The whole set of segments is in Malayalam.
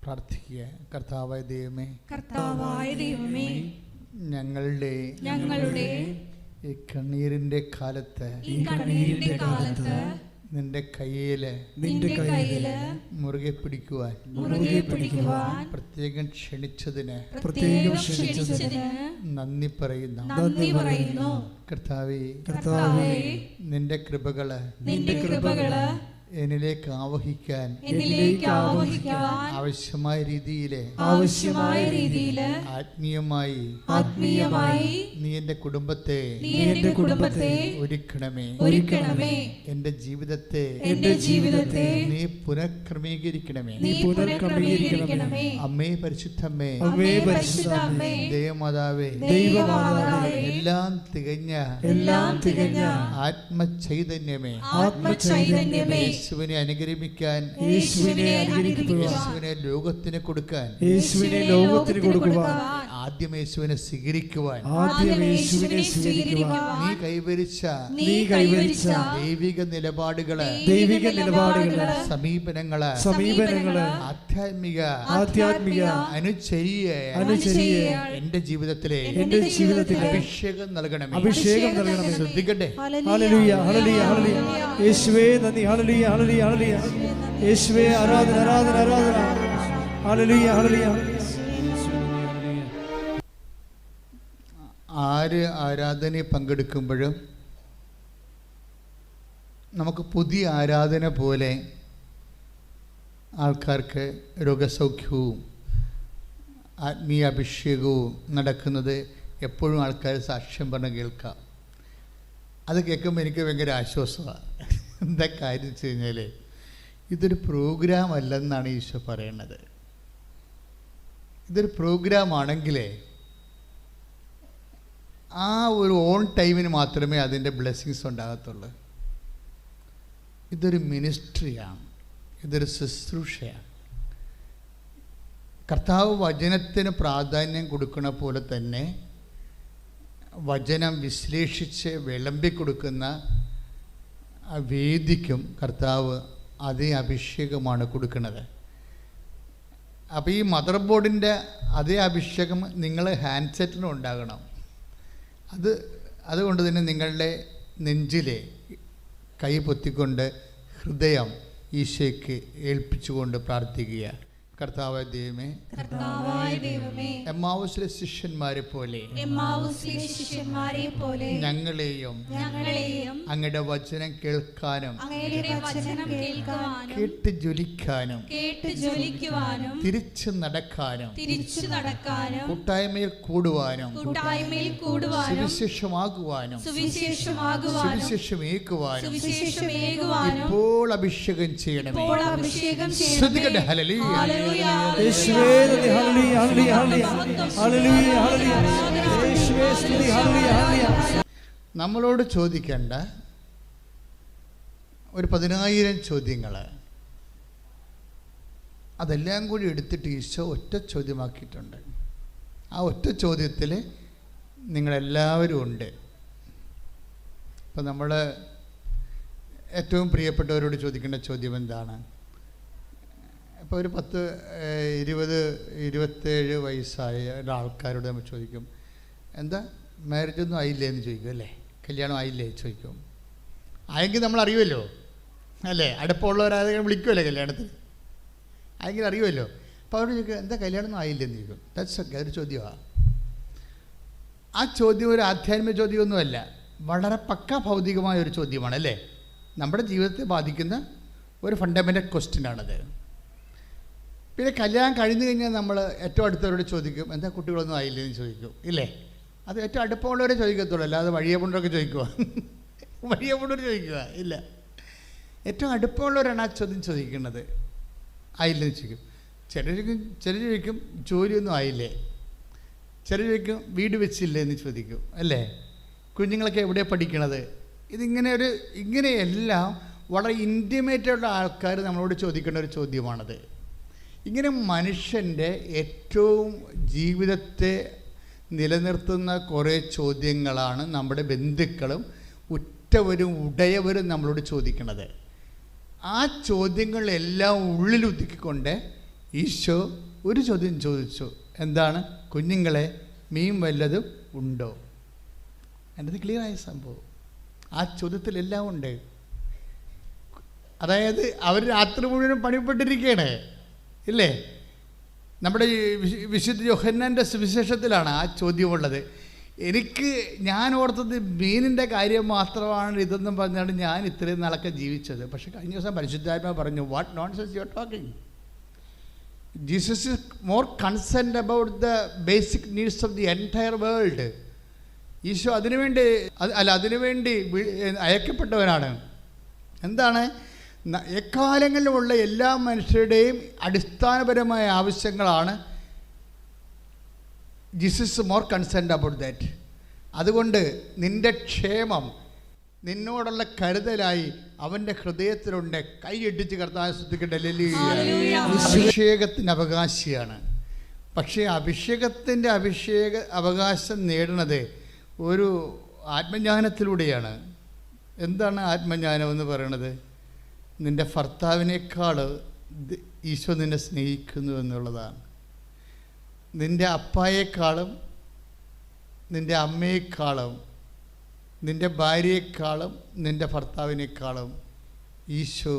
പ്രാർത്ഥിക്കുക. കർത്താവായ ദൈവമേ, ഞങ്ങളുടെ ഈ കണ്ണീരിന്റെ കാലത്ത് നിന്റെ കയ്യില് മുറുകെ പിടിക്കുവാൻ പ്രത്യേകം ക്ഷണിച്ചതിന് നന്ദി പറയുന്നു. കർത്താവേ, നിന്റെ കൃപകള് എന്നിലേക്ക് ആവഹിക്കാൻ ആവശ്യമായ രീതിയിൽ ആത്മീയമായി നീ എന്റെ കുടുംബത്തെ ഒരുക്കണമേ. എന്റെ ജീവിതത്തെ നീ പുനഃക്രമീകരിക്കണമേ. അമ്മേ പരിശുദ്ധമ്മേ, ദൈവമാതാവേ, എല്ലാം തികഞ്ഞ ആത്മചൈതന്യമേ, യേശുവിനെ അനുഗ്രഹിക്കാൻ, യേശുവിനെ ലോകത്തിന് കൊടുക്കാൻ, ആദ്യം യേശുവിനെ സ്വീകരിക്കുവാൻ, നീ കൈവരിച്ച ദൈവിക നിലപാടുകള്, സമീപനങ്ങള്, ആധ്യാത്മിക അനുചര്യ എന്റെ ജീവിതത്തിലെ അഭിഷേകം നൽകണമേ. ശ്രദ്ധിക്കട്ടെ. Hallelujah, hallelujah, hallelujah. യേശുവേ നന്ദി. Hallelujah, hallelujah, hallelujah. യേശുവേ ആരാധന, ആരാധന, ആരാധന. Hallelujah, hallelujah. ആര് ആരാധനയിൽ പങ്കെടുക്കുമ്പോഴും നമുക്ക് പുതിയ ആരാധന പോലെ ആൾക്കാർക്ക് രോഗസൗഖ്യവും ആത്മീയ അഭിഷേകവും നടക്കുന്നത് എപ്പോഴും ആൾക്കാർ സാക്ഷ്യം പറഞ്ഞ് കേൾക്കാം. അത് കേൾക്കുമ്പോൾ എനിക്ക് ഭയങ്കര ആശ്വാസമാണ്. എന്താ കാര്യം വെച്ച് കഴിഞ്ഞാൽ ഇതൊരു പ്രോഗ്രാം അല്ലെന്നാണ് ഈശോ പറയണത്. ഇതൊരു പ്രോഗ്രാം ആണെങ്കിലേ ആ ഒരു ഓൺ ടൈമിന് മാത്രമേ അതിൻ്റെ ബ്ലെസ്സിങ്സ് ഉണ്ടാകത്തുള്ളൂ. ഇതൊരു മിനിസ്ട്രിയാണ്, ഇതൊരു ശുശ്രൂഷയാണ്. കർത്താവ് വചനത്തിന് പ്രാധാന്യം കൊടുക്കുന്ന പോലെ തന്നെ വചനം വിശ്ലേഷിച്ച് വിളമ്പിക്കൊടുക്കുന്ന ആ വേദിക്കും കർത്താവ് അതേ അഭിഷേകമാണ് കൊടുക്കുന്നത്. അപ്പോൾ ഈ മദർ ബോർഡിൻ്റെ അതേ അഭിഷേകം നിങ്ങൾ ഹാൻഡ്സെറ്റിനും ഉണ്ടാകണം. അതുകൊണ്ട് തന്നെ നിങ്ങളുടെ നെഞ്ചിലെ കൈ പൊത്തിക്കൊണ്ട് ഹൃദയം ഈശോയ്ക്ക് ഏൽപ്പിച്ചുകൊണ്ട് പ്രാർത്ഥിക്കുക. കർത്താവായ ദൈവമേ, എമ്മാവുസിലെ ശിഷ്യന്മാരെ പോലെ ഞങ്ങളെയും അങ്ങയുടെ വചനം കേൾക്കാനും കേട്ട് ജ്വലിക്കാനും തിരിച്ചു നടക്കാനും കൂട്ടായ്മയിൽ കൂടുവാനും സുവിശേഷമാകുവാനും സുവിശേഷമേകുവാനും ഇപ്പോൾ അഭിഷേകം ചെയ്യണമേ. ശ്രദ്ധിക്കട്ടെ. ഹല്ലേലൂയ, യേശുവേ നന്ദി. Hallelujah, hallelujah, hallelujah, hallelujah. യേശുവേ സ്തുതി. Hallelujah, hallelujah. നമ്മളോട് ചോദിക്കേണ്ട ഒരു 10,000 ചോദ്യങ്ങൾ, അതെല്ലാം കൂടി എടുത്തിട്ട് ഈശോ ഒറ്റ ചോദ്യമാക്കിയിട്ടുണ്ട്. ആ ഒറ്റ ചോദ്യത്തിൽ നിങ്ങളെല്ലാവരും ഉണ്ട്. ഇപ്പം നമ്മൾ ഏറ്റവും പ്രിയപ്പെട്ടവരോട് ചോദിക്കേണ്ട ചോദ്യം എന്താണ്? ഇപ്പോൾ ഒരു 10, 20, 27 വയസ്സായ ആൾക്കാരോട് നമ്മൾ ചോദിക്കും, എന്താ മാരേജൊന്നും ആയില്ലേ എന്ന് ചോദിക്കും, അല്ലേ? കല്യാണം ആയില്ലേ ചോദിക്കും. ആയെങ്കിൽ നമ്മൾ അറിയുമല്ലോ, അല്ലേ? അടുപ്പമുള്ളവരാരെങ്കിലും വിളിക്കുമല്ലോ കല്യാണത്തിന്, ആയെങ്കിലും അറിയുമല്ലോ. അപ്പോൾ അവരോട് ചോദിക്കുക, എന്താ കല്യാണമൊന്നും ആയില്ലേ എന്ന് ചോദിക്കും. ദാറ്റ്സ് ഓക്കെ, അതൊരു ചോദ്യമാണ്. ആ ചോദ്യം ഒരു ആധ്യാത്മിക ചോദ്യമൊന്നുമല്ല, വളരെ പക്ക ഭൗതികമായ ഒരു ചോദ്യമാണ്, അല്ലേ? നമ്മുടെ ജീവിതത്തെ ബാധിക്കുന്ന ഒരു ഫണ്ടമെൻ്റൽ ക്വസ്റ്റ്യനാണത്. പിന്നെ കല്യാണം കഴിഞ്ഞ് കഴിഞ്ഞാൽ നമ്മൾ ഏറ്റവും അടുത്തവരോട് ചോദിക്കും, എന്താ കുട്ടികളൊന്നും ആയില്ലേ എന്ന് ചോദിക്കും, ഇല്ലേ? അത് ഏറ്റവും അടുപ്പമുള്ളവരെ ചോദിക്കത്തുള്ളൂ, അല്ലാതെ വഴിയെ കൊണ്ടൊക്കെ ചോദിക്കുക, വഴിയെ കൊണ്ടൊരു ചോദിക്കുക ഇല്ല. ഏറ്റവും അടുപ്പമുള്ളവരാണ് ആ ചോദ്യം ചോദിക്കുന്നത്, ആയില്ലെന്ന് ചോദിക്കും. ചിലർ ചോദിക്കും ജോലിയൊന്നും ആയില്ലേ, ചിലർ ചോദിക്കും വീട് വെച്ചില്ലേ എന്ന് ചോദിക്കും, അല്ലേ? കുഞ്ഞുങ്ങളൊക്കെ എവിടെയാണ് പഠിക്കണത്? ഇങ്ങനെയെല്ലാം വളരെ ഇൻറ്റിമേറ്റുള്ള ആൾക്കാർ നമ്മളോട് ചോദിക്കേണ്ട ഒരു ചോദ്യമാണത്. ഇങ്ങനെ മനുഷ്യൻ്റെ ഏറ്റവും ജീവിതത്തെ നിലനിർത്തുന്ന കുറേ ചോദ്യങ്ങളാണ് നമ്മുടെ ബന്ധുക്കളും ഉറ്റവരും ഉടയവരും നമ്മളോട് ചോദിക്കുന്നത്. ആ ചോദ്യങ്ങളെല്ലാം ഉള്ളിലൊതുക്കിക്കൊണ്ട് ഈശോ ഒരു ചോദ്യം ചോദിച്ചു. എന്താണ്? കുഞ്ഞുങ്ങളെ, മീൻ വല്ലതും ഉണ്ടോ? എൻ്റെ ക്ലിയറായ സംഭവം. ആ ചോദ്യത്തിലെല്ലാം ഉണ്ട്. അതായത് അവർ രാത്രി മുഴുവനും പണിപ്പെട്ടിരിക്കുകയാണ്, ഇല്ലേ? നമ്മുടെ വിശുദ്ധ യോഹന്നാൻ്റെ സുവിശേഷത്തിലാണ് ആ ചോദ്യമുള്ളത്. ഞാൻ ഓർത്തത് മീനിൻ്റെ കാര്യം മാത്രമാണ് ഇതെന്നും പറഞ്ഞാണ് ഞാൻ ഇത്രയും നാളൊക്കെ ജീവിച്ചത്. പക്ഷേ കഴിഞ്ഞ ദിവസം പരിശുദ്ധാത്മാവ് പറഞ്ഞു, what nonsense you are talking. Jesus is more concerned about the basic needs of the entire world. ഈശോ അതിനുവേണ്ടി അയക്കപ്പെട്ടവനാണ്. എന്താണ്? എക്കാലങ്ങളിലുമുള്ള എല്ലാ മനുഷ്യരുടെയും അടിസ്ഥാനപരമായ ആവശ്യങ്ങളാണ് Jesus more concerned about that. അതുകൊണ്ട് നിൻ്റെ ക്ഷേമം, നിന്നോടുള്ള കരുതലായി അവൻ്റെ ഹൃദയത്തിലുണ്ട്. കൈയിട്ടിച്ച് കർത്താവിനെ സ്തുതിക്കട്ടെ. അഭിഷേകത്തിന് അവകാശിയാണ്. പക്ഷേ അഭിഷേക അവകാശം നേടുന്നത് ഒരു ആത്മജ്ഞാനത്തിലൂടെയാണ്. എന്താണ് ആത്മജ്ഞാനം എന്ന് പറയുന്നത്? നിൻ്റെ ഭർത്താവിനേക്കാൾ ഈശോ നിന്നെ സ്നേഹിക്കുന്നു എന്നുള്ളതാണ്. നിൻ്റെ അപ്പായേക്കാളും നിൻ്റെ അമ്മയെക്കാളും നിൻ്റെ ഭാര്യയെക്കാളും നിൻ്റെ ഭർത്താവിനേക്കാളും ഈശോ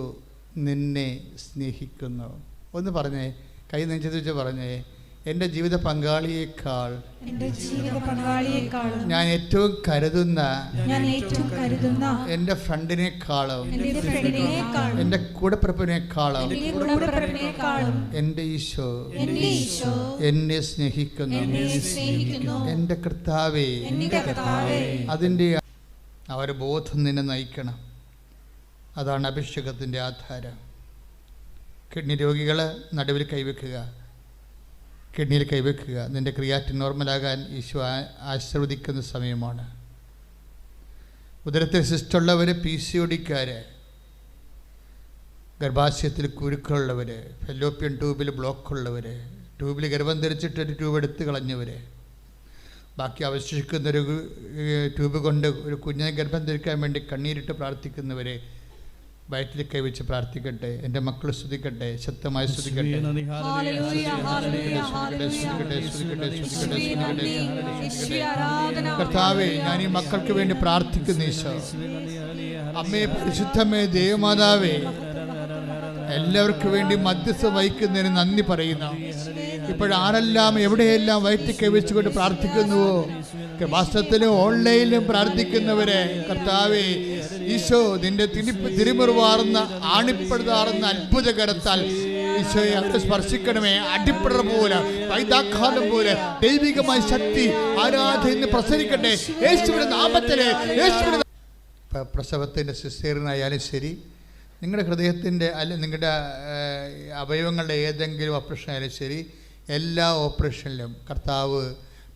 നിന്നെ സ്നേഹിക്കുന്നു. ഒന്ന് പറഞ്ഞേ, കൈ നെഞ്ചത്ത് വെച്ച് പറഞ്ഞേ, എൻ്റെ ജീവിത പങ്കാളിയേക്കാൾ ഞാൻ ഏറ്റവും കരുതുന്ന എൻ്റെ ഫ്രണ്ടിനേക്കാളും എൻ്റെ കൂടപ്പിറപ്പിനേക്കാളും എൻ്റെ ഈശോ എന്നെ സ്നേഹിക്കുന്നു. എൻ്റെ കർത്താവേ, അതിൻ്റെ ആ ഒരു ബോധം നിന്നെ നയിക്കണം. അതാണ് അഭിഷേകത്തിൻ്റെ ആധാരം. കിഡ്നി രോഗികൾ നടുവിൽ കൈവെക്കുക, കിഡ്നിയിൽ കൈവെക്കുക. നിൻ്റെ ക്രിയാറ്റിൻ നോർമലാകാൻ ഈശോ ആശീർവദിക്കുന്ന സമയമാണ്. ഉദരത്തിൽ സിസ്റ്റുള്ളവർ, PCOD-ക്കാർ, ഗർഭാശയത്തിൽ കുരുക്കളുള്ളവർ, ഫെല്ലോപ്പിയൻ ട്യൂബിൽ ബ്ലോക്കുള്ളവർ, ട്യൂബിൽ ഗർഭം ധരിച്ചിട്ടൊരു ട്യൂബ് എടുത്ത് കളഞ്ഞവർ, ബാക്കി അവശേഷിക്കുന്നൊരു ട്യൂബ് കൊണ്ട് ഒരു കുഞ്ഞിനെ ഗർഭം ധരിക്കാൻ വേണ്ടി കണ്ണീരിട്ട് പ്രാർത്ഥിക്കുന്നവർ വയറ്റിൽ കൈവച്ച് പ്രാർത്ഥിക്കട്ടെ. എൻ്റെ മക്കൾ സ്തുതിക്കട്ടെ, ശക്തമായി സ്തുതിക്കട്ടെ. കർത്താവേ, ഞാൻ ഈ മക്കൾക്ക് വേണ്ടി പ്രാർത്ഥിക്കുന്നു. ഈശോ, അമ്മേ, പരിശുദ്ധമേ, ദേവമാതാവേ, എല്ലാവർക്കും വേണ്ടി മധ്യസ്ഥ വഹിക്കുന്നതിന് നന്ദി പറയുന്നു. ഇപ്പോഴാരെല്ലാം എവിടെയെല്ലാം വയറ്റിൽ കൈവച്ചുകൊണ്ട് പ്രാർത്ഥിക്കുന്നുവോ, വാസ്തവത്തിലും ഓൺലൈനിലും പ്രാർത്ഥിക്കുന്നവരെ കർത്താവേ, ഈശോ നിന്റെ തിരുമുറിവാർന്ന ആണിപ്പെടുതാറുന്ന അത്ഭുത കരത്താൽ ഈശോയെ അവരെ സ്പർശിക്കണമേ. അടിപ്പട പോലെ, വൈദാഘാതം പോലെ ദൈവികമായ ശക്തി ആരാധന പ്രസരിക്കട്ടെ യേശുവിന്റെ നാമത്തിലെ. പ്രസവത്തിൻ്റെ സിസേറിയനായാലും ശരി, നിങ്ങളുടെ ഹൃദയത്തിൻ്റെ നിങ്ങളുടെ അവയവങ്ങളുടെ ഏതെങ്കിലും ഓപ്പറേഷൻ ആയാലും ശരി, എല്ലാ ഓപ്പറേഷനിലും കർത്താവ്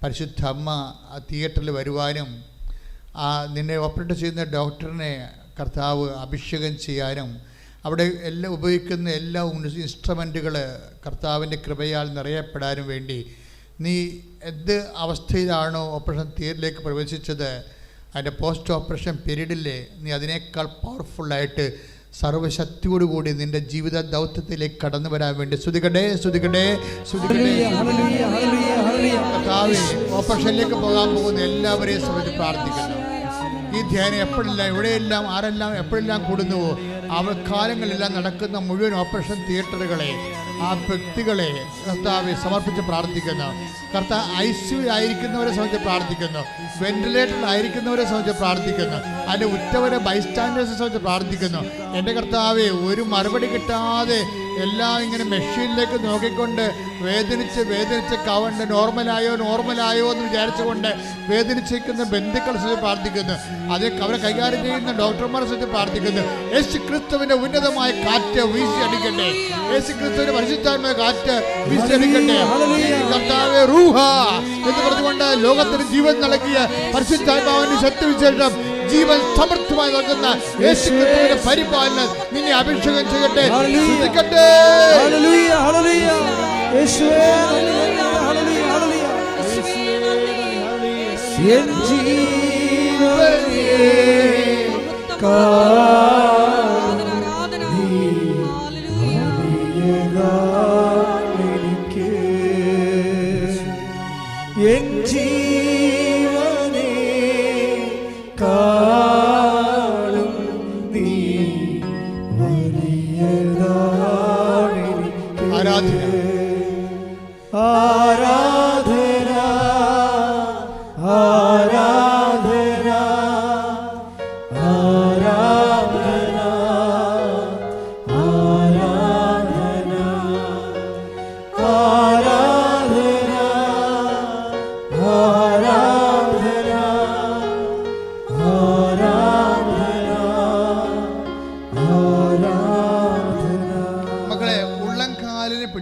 പരിശുദ്ധ അമ്മ തിയേറ്ററിൽ വരുവാനും നിന്നെ ഓപ്പറേറ്റ് ചെയ്യുന്ന ഡോക്ടറിനെ കർത്താവ് അഭിഷേകം ചെയ്യാനും അവിടെ എല്ലാം ഉപയോഗിക്കുന്ന എല്ലാ ഇൻസ്ട്രുമെൻറ്റുകൾ കർത്താവിൻ്റെ കൃപയാൽ നിറയപ്പെടാനും വേണ്ടി നീ എന്ത് അവസ്ഥയിലാണോ ഓപ്പറേഷൻ തിയേറ്ററിലേക്ക് പ്രവേശിച്ചത്, അതിൻ്റെ പോസ്റ്റ് ഓപ്പറേഷൻ പീരീഡിൽ നീ അതിനേക്കാൾ പവർഫുള്ളായിട്ട് സർവശക്തിയോടുകൂടി നിന്റെ ജീവിത ദൗത്യത്തിലേക്ക് കടന്നു വരാൻ വേണ്ടി സ്തുതിക്കട്ടെ, സ്തുതിക്കട്ടെ, സ്തുതിക്കട്ടെ. കർത്താവേ, ഓപ്പറേഷനിലേക്ക് പോകാൻ പോകുന്ന എല്ലാവരെയും സംബന്ധിച്ച് പ്രാർത്ഥിക്കുന്നു. ഈ ധ്യാനം എപ്പോഴെല്ലാം എവിടെയെല്ലാം ആരെല്ലാം എപ്പോഴെല്ലാം കൂടുന്നുവോ കാലങ്ങളെല്ലാം നടക്കുന്ന മുഴുവൻ ഓപ്പറേഷൻ തിയേറ്ററുകളെ, ആ വ്യക്തികളെ കർത്താവെ സമർപ്പിച്ച് പ്രാർത്ഥിക്കുന്നു. കർത്താവ് ICU ആയിരിക്കുന്നവരെ സംബന്ധിച്ച് പ്രാർത്ഥിക്കുന്നു, വെന്റിലേറ്ററിലായിരിക്കുന്നവരെ സംബന്ധിച്ച് പ്രാർത്ഥിക്കുന്നു, അതിൻ്റെ ഉറ്റവരെ ബൈസ്റ്റാൻഡേഴ്സിനെ സംബന്ധിച്ച് പ്രാർത്ഥിക്കുന്നു. എൻ്റെ കർത്താവെ, ഒരു മറുപടി കിട്ടാതെ എല്ലാം ഇങ്ങനെ മെഷീനിലേക്ക് നോക്കിക്കൊണ്ട് വേദനിച്ച് കവണ്ട് നോർമലായോ എന്ന് വിചാരിച്ചുകൊണ്ട് വേദനിച്ചിരിക്കുന്ന ബന്ധുക്കളെ സംബന്ധിച്ച് പ്രാർത്ഥിക്കുന്നു. അവരെ കൈകാര്യം ചെയ്യുന്ന ഡോക്ടർമാരെ സംബന്ധിച്ച് പ്രാർത്ഥിക്കുന്നു. യേശു ക്രിസ്തുവിന്റെ ഉന്നതമായ കാറ്റ് വീശി അടിക്കട്ടെ, യേശു ക്രിസ്തുവിന്റെ പരിശുദ്ധാത്മായ കാറ്റ് വീശി അടിക്കട്ടെ. കർത്താവേ, റൂഹ എന്ന് പറഞ്ഞുകൊണ്ട് ലോകത്തിന് ജീവൻ നൽകിയ പരിശുദ്ധാത്മാവിന്റെ ശക്തിവിശേഷം ജീവൻ സമൃദ്ധമായി നൽകുന്ന യേശു ക്രിസ്തുവിന്റെ പരിപാലനം നിന്നെ അഭിഷേകം ചെയ്യട്ടെ.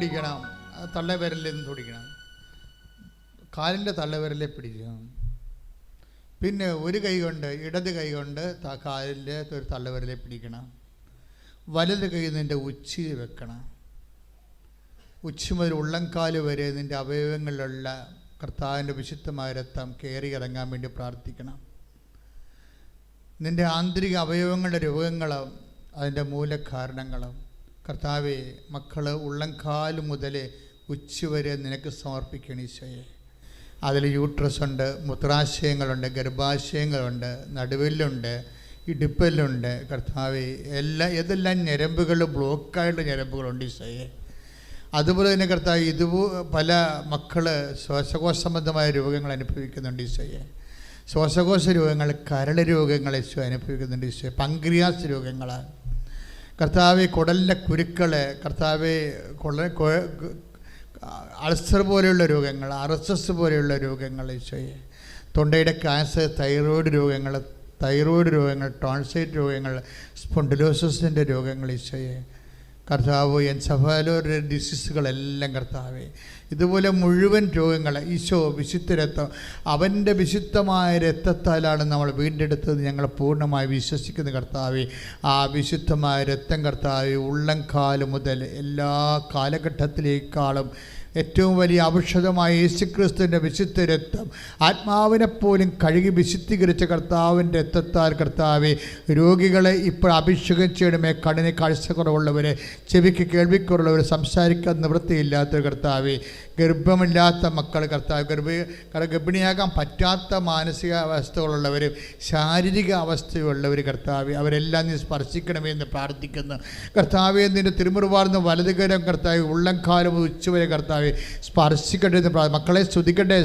പിടിക്കണം, തള്ളവിരലിൽ നിന്ന് പിടിക്കണം, കാലിൻ്റെ തള്ളവിരലെ പിടിക്കണം. പിന്നെ ഒരു കൈ കൊണ്ട്, ഇടത് കൈ കൊണ്ട് കാലിൻ്റെ ഒരു തള്ളവിരലെ പിടിക്കണം. വലത് കൈ നിൻ്റെ ഉച്ചിയിൽ വെക്കണം. ഉച്ചി മുതൽ ഉള്ളംകാല് വരെ നിൻ്റെ അവയവങ്ങളിലുള്ള കർത്താവിൻ്റെ വിശുദ്ധമായ രക്തം കയറി ഇറങ്ങാൻ വേണ്ടി പ്രാർത്ഥിക്കണം. നിൻ്റെ ആന്തരിക അവയവങ്ങളുടെ രോഗങ്ങളും അതിൻ്റെ മൂലകാരണങ്ങളും കർത്താവെ, മക്കൾ ഉള്ളംകാല് മുതൽ ഉച്ചി വരെ നിനക്ക് സമർപ്പിക്കണം ഈശോയെ. അതിൽ യൂട്രസ് ഉണ്ട്, മൂത്രാശയങ്ങളുണ്ട്, ഗർഭാശയങ്ങളുണ്ട്, നടുവിലുണ്ട്, ഇടുപ്പലുണ്ട്. കർത്താവെ, ഏതെല്ലാം ഞരമ്പുകൾ ബ്ലോക്കായുള്ള ഞരമ്പുകളുണ്ട് ഈശോയെ. അതുപോലെ തന്നെ കർത്താവ്, പല മക്കൾ ശ്വാസകോശ സംബന്ധമായ രോഗങ്ങൾ അനുഭവിക്കുന്നുണ്ട് ഈശോയെ. ശ്വാസകോശ രോഗങ്ങൾ, കരൾ രോഗങ്ങൾ ഈശോ അനുഭവിക്കുന്നുണ്ട് ഈശോയെ. പങ്ക്രിയാസ് രോഗങ്ങൾ കർത്താവെ, കുടലിൻ്റെ കുരുക്കൾ കർത്താവെ, അൾസർ പോലെയുള്ള രോഗങ്ങൾ, RSS പോലെയുള്ള രോഗങ്ങൾ ഈശോയെ. തൊണ്ടയുടെ ക്യാൻസർ, തൈറോയ്ഡ് രോഗങ്ങൾ, ടോൺസൈറ്റ് രോഗങ്ങൾ, സ്പോണ്ടിലോസിസിൻ്റെ രോഗങ്ങൾ ഈശോയെ. കർത്താവ്, എൻസെഫാലോ ഡിസീസുകളെല്ലാം കർത്താവെ, ഇതുപോലെ മുഴുവൻ രോഗങ്ങൾ ഈശോ വിശുദ്ധ രക്തം, അവൻ്റെ വിശുദ്ധമായ രക്തത്താലാണ് നമ്മൾ വീണ്ടെടുത്തത് ഞങ്ങൾ പൂർണ്ണമായി വിശ്വസിക്കുന്ന കർത്താവെ. ആ വിശുദ്ധമായ രക്തം കർത്താവെ, ഉള്ളംകാല് മുതൽ എല്ലാ കാലഘട്ടത്തിലേക്കാളും ഏറ്റവും വലിയ ഔഷധമായ യേശുക്രിസ്തുവിൻ്റെ വിശുദ്ധ രക്തം, ആത്മാവിനെപ്പോലും കഴുകി വിശുദ്ധീകരിച്ച കർത്താവിൻ്റെ രക്തത്താൽ കർത്താവെ, രോഗികളെ ഇപ്പോൾ അഭിഷേകം ചെയ്യണമേ. കണ്ണിന് കാഴ്ചക്കുറവുള്ളവരെ, ചെവിക്ക് കേൾവിക്കുറവുള്ളവർ, സംസാരിക്കാൻ നിവൃത്തിയില്ലാത്ത കർത്താവെ, ഗർഭമില്ലാത്ത മക്കൾ കർത്താവ്, ഗർഭിണിയാകാൻ പറ്റാത്ത മാനസികാവസ്ഥകളുള്ളവർ, ശാരീരിക അവസ്ഥയുള്ളവർ കർത്താവെ, അവരെല്ലാം നീ സ്പർശിക്കണമേ എന്ന് പ്രാർത്ഥിക്കുന്നു. കർത്താവെ, നിൻ്റെ തിരുമുറിവാർന്ന വലതുകരം കർത്താവ് ഉള്ളംകാലം ഉച്ചവരെ കർത്താവ് സ്പർശിക്കട്ടെ എന്ന് മക്കളെ സ്തുതിക്കട്ടെ.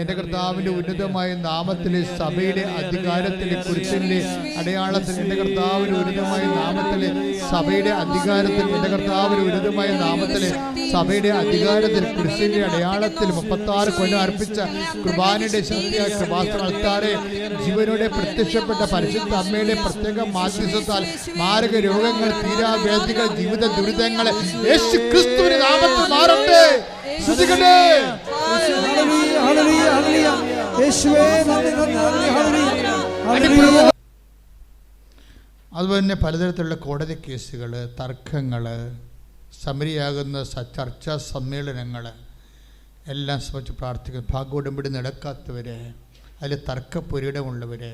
എൻ്റെ കർത്താവിൻ്റെ ഉന്നതമായ നാമത്തിലെ, സഭയുടെ അധികാരത്തിലെ, കുരിശിൻ്റെ അടയാളത്തിൽ, എൻ്റെ കർത്താവിൻ്റെ ഉന്നതമായ നാമത്തിലെ, സഭയുടെ അധികാരത്തിൽ, എൻ്റെ കർത്താവിൻ്റെ ഉന്നതമായ നാമത്തിലെ, സഭയുടെ അധികാരത്തിൽ, കുരിശിൻ്റെ അടയാളത്തിൽ 36 കൊല്ലം അർപ്പിച്ച കുർബാനയുടെ ശക്തിയായ കൃപാസന അൾത്താരെ, ജീവനോടെ പ്രത്യക്ഷപ്പെട്ട പരിശുദ്ധ അമ്മയുടെ പ്രത്യേക മാധ്യസ്ഥത്താൽ മാരക രോഗങ്ങൾ, തീരാവേദികൾ, ജീവിത ദുരിതങ്ങൾ യേശുക്രിസ്തുവിന്റെ നാമത്തിൽ മാറട്ടെ. അതുപോലെ തന്നെ പലതരത്തിലുള്ള കോടതി കേസുകൾ, തർക്കങ്ങൾ, സമരിയാകുന്ന ചർച്ചാ സമ്മേളനങ്ങൾ എല്ലാം സംബന്ധിച്ച് പ്രാർത്ഥിക്കുന്നു. ഭാഗോടമ്പടി നടക്കാത്തവർ, അതിൽ തർക്കപുരിടമുള്ളവർ,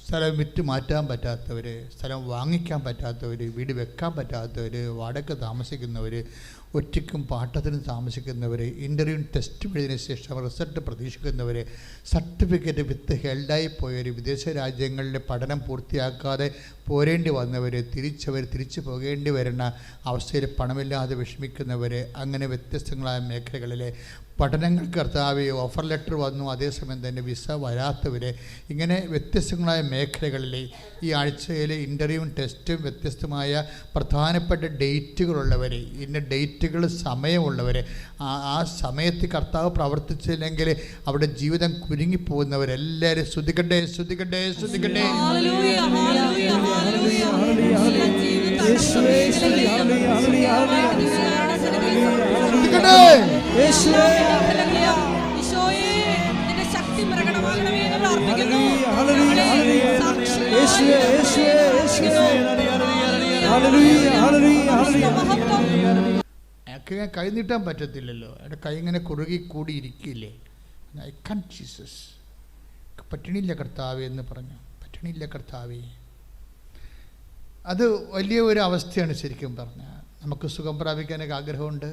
സ്ഥലം വിറ്റ് മാറ്റാൻ പറ്റാത്തവർ, സ്ഥലം വാങ്ങിക്കാൻ പറ്റാത്തവർ, വീട് വെക്കാൻ പറ്റാത്തവർ, വാടക താമസിക്കുന്നവർ, ഒറ്റയ്ക്കും പാട്ടത്തിനും താമസിക്കുന്നവർ, ഇൻ്റർവ്യൂ ടെസ്റ്റ് എഴുതിയതിനു ശേഷം റിസൾട്ട് പ്രതീക്ഷിക്കുന്നവർ, സർട്ടിഫിക്കറ്റ് വിത്ത് ഹെൽഡായി പോയവർ, വിദേശ രാജ്യങ്ങളിലെ പഠനം പൂർത്തിയാക്കാതെ പോരേണ്ടി വന്നവർ, തിരിച്ചു പോകേണ്ടി വരുന്ന അവസ്ഥയിൽ പണമില്ലാതെ വിഷമിക്കുന്നവർ, അങ്ങനെ വ്യത്യസ്തങ്ങളായ മേഖലകളിലെ പഠനങ്ങൾ കർത്താവ് ഓഫർ ലെറ്റർ വന്നു, അതേസമയം തന്നെ വിസ വരാത്തവർ, ഇങ്ങനെ വ്യത്യസ്തങ്ങളായ മേഖലകളിലെ ഈ ആഴ്ചയിലെ ഇൻ്റർവ്യൂവും ടെസ്റ്റും വ്യത്യസ്തമായ പ്രധാനപ്പെട്ട ഡേറ്റുകളുള്ളവർ, ഇന്ന ഡേറ്റുകൾ സമയമുള്ളവർ, ആ സമയത്ത് കർത്താവ് പ്രവർത്തിച്ചില്ലെങ്കിൽ അവിടെ ജീവിതം കുരുങ്ങിപ്പോകുന്നവരെല്ലാവരും സ്തുതിക്കട്ടെ. കൈ നീട്ടാൻ പറ്റത്തില്ലല്ലോ, എൻ്റെ കൈ ഇങ്ങനെ കുറുകി കൂടി ഇരിക്കില്ലേ. ഐ കാൻ ജീസസ്, പട്ടിണിയില്ല കർത്താവേ എന്ന് പറഞ്ഞു. പട്ടിണിയില്ല കർത്താവേ, അത് വലിയ ഒരു അവസ്ഥയാണ് ശരിക്കും പറഞ്ഞാൽ. നമുക്ക് സുഖം പ്രാപിക്കാനൊക്കെ ആഗ്രഹമുണ്ട്,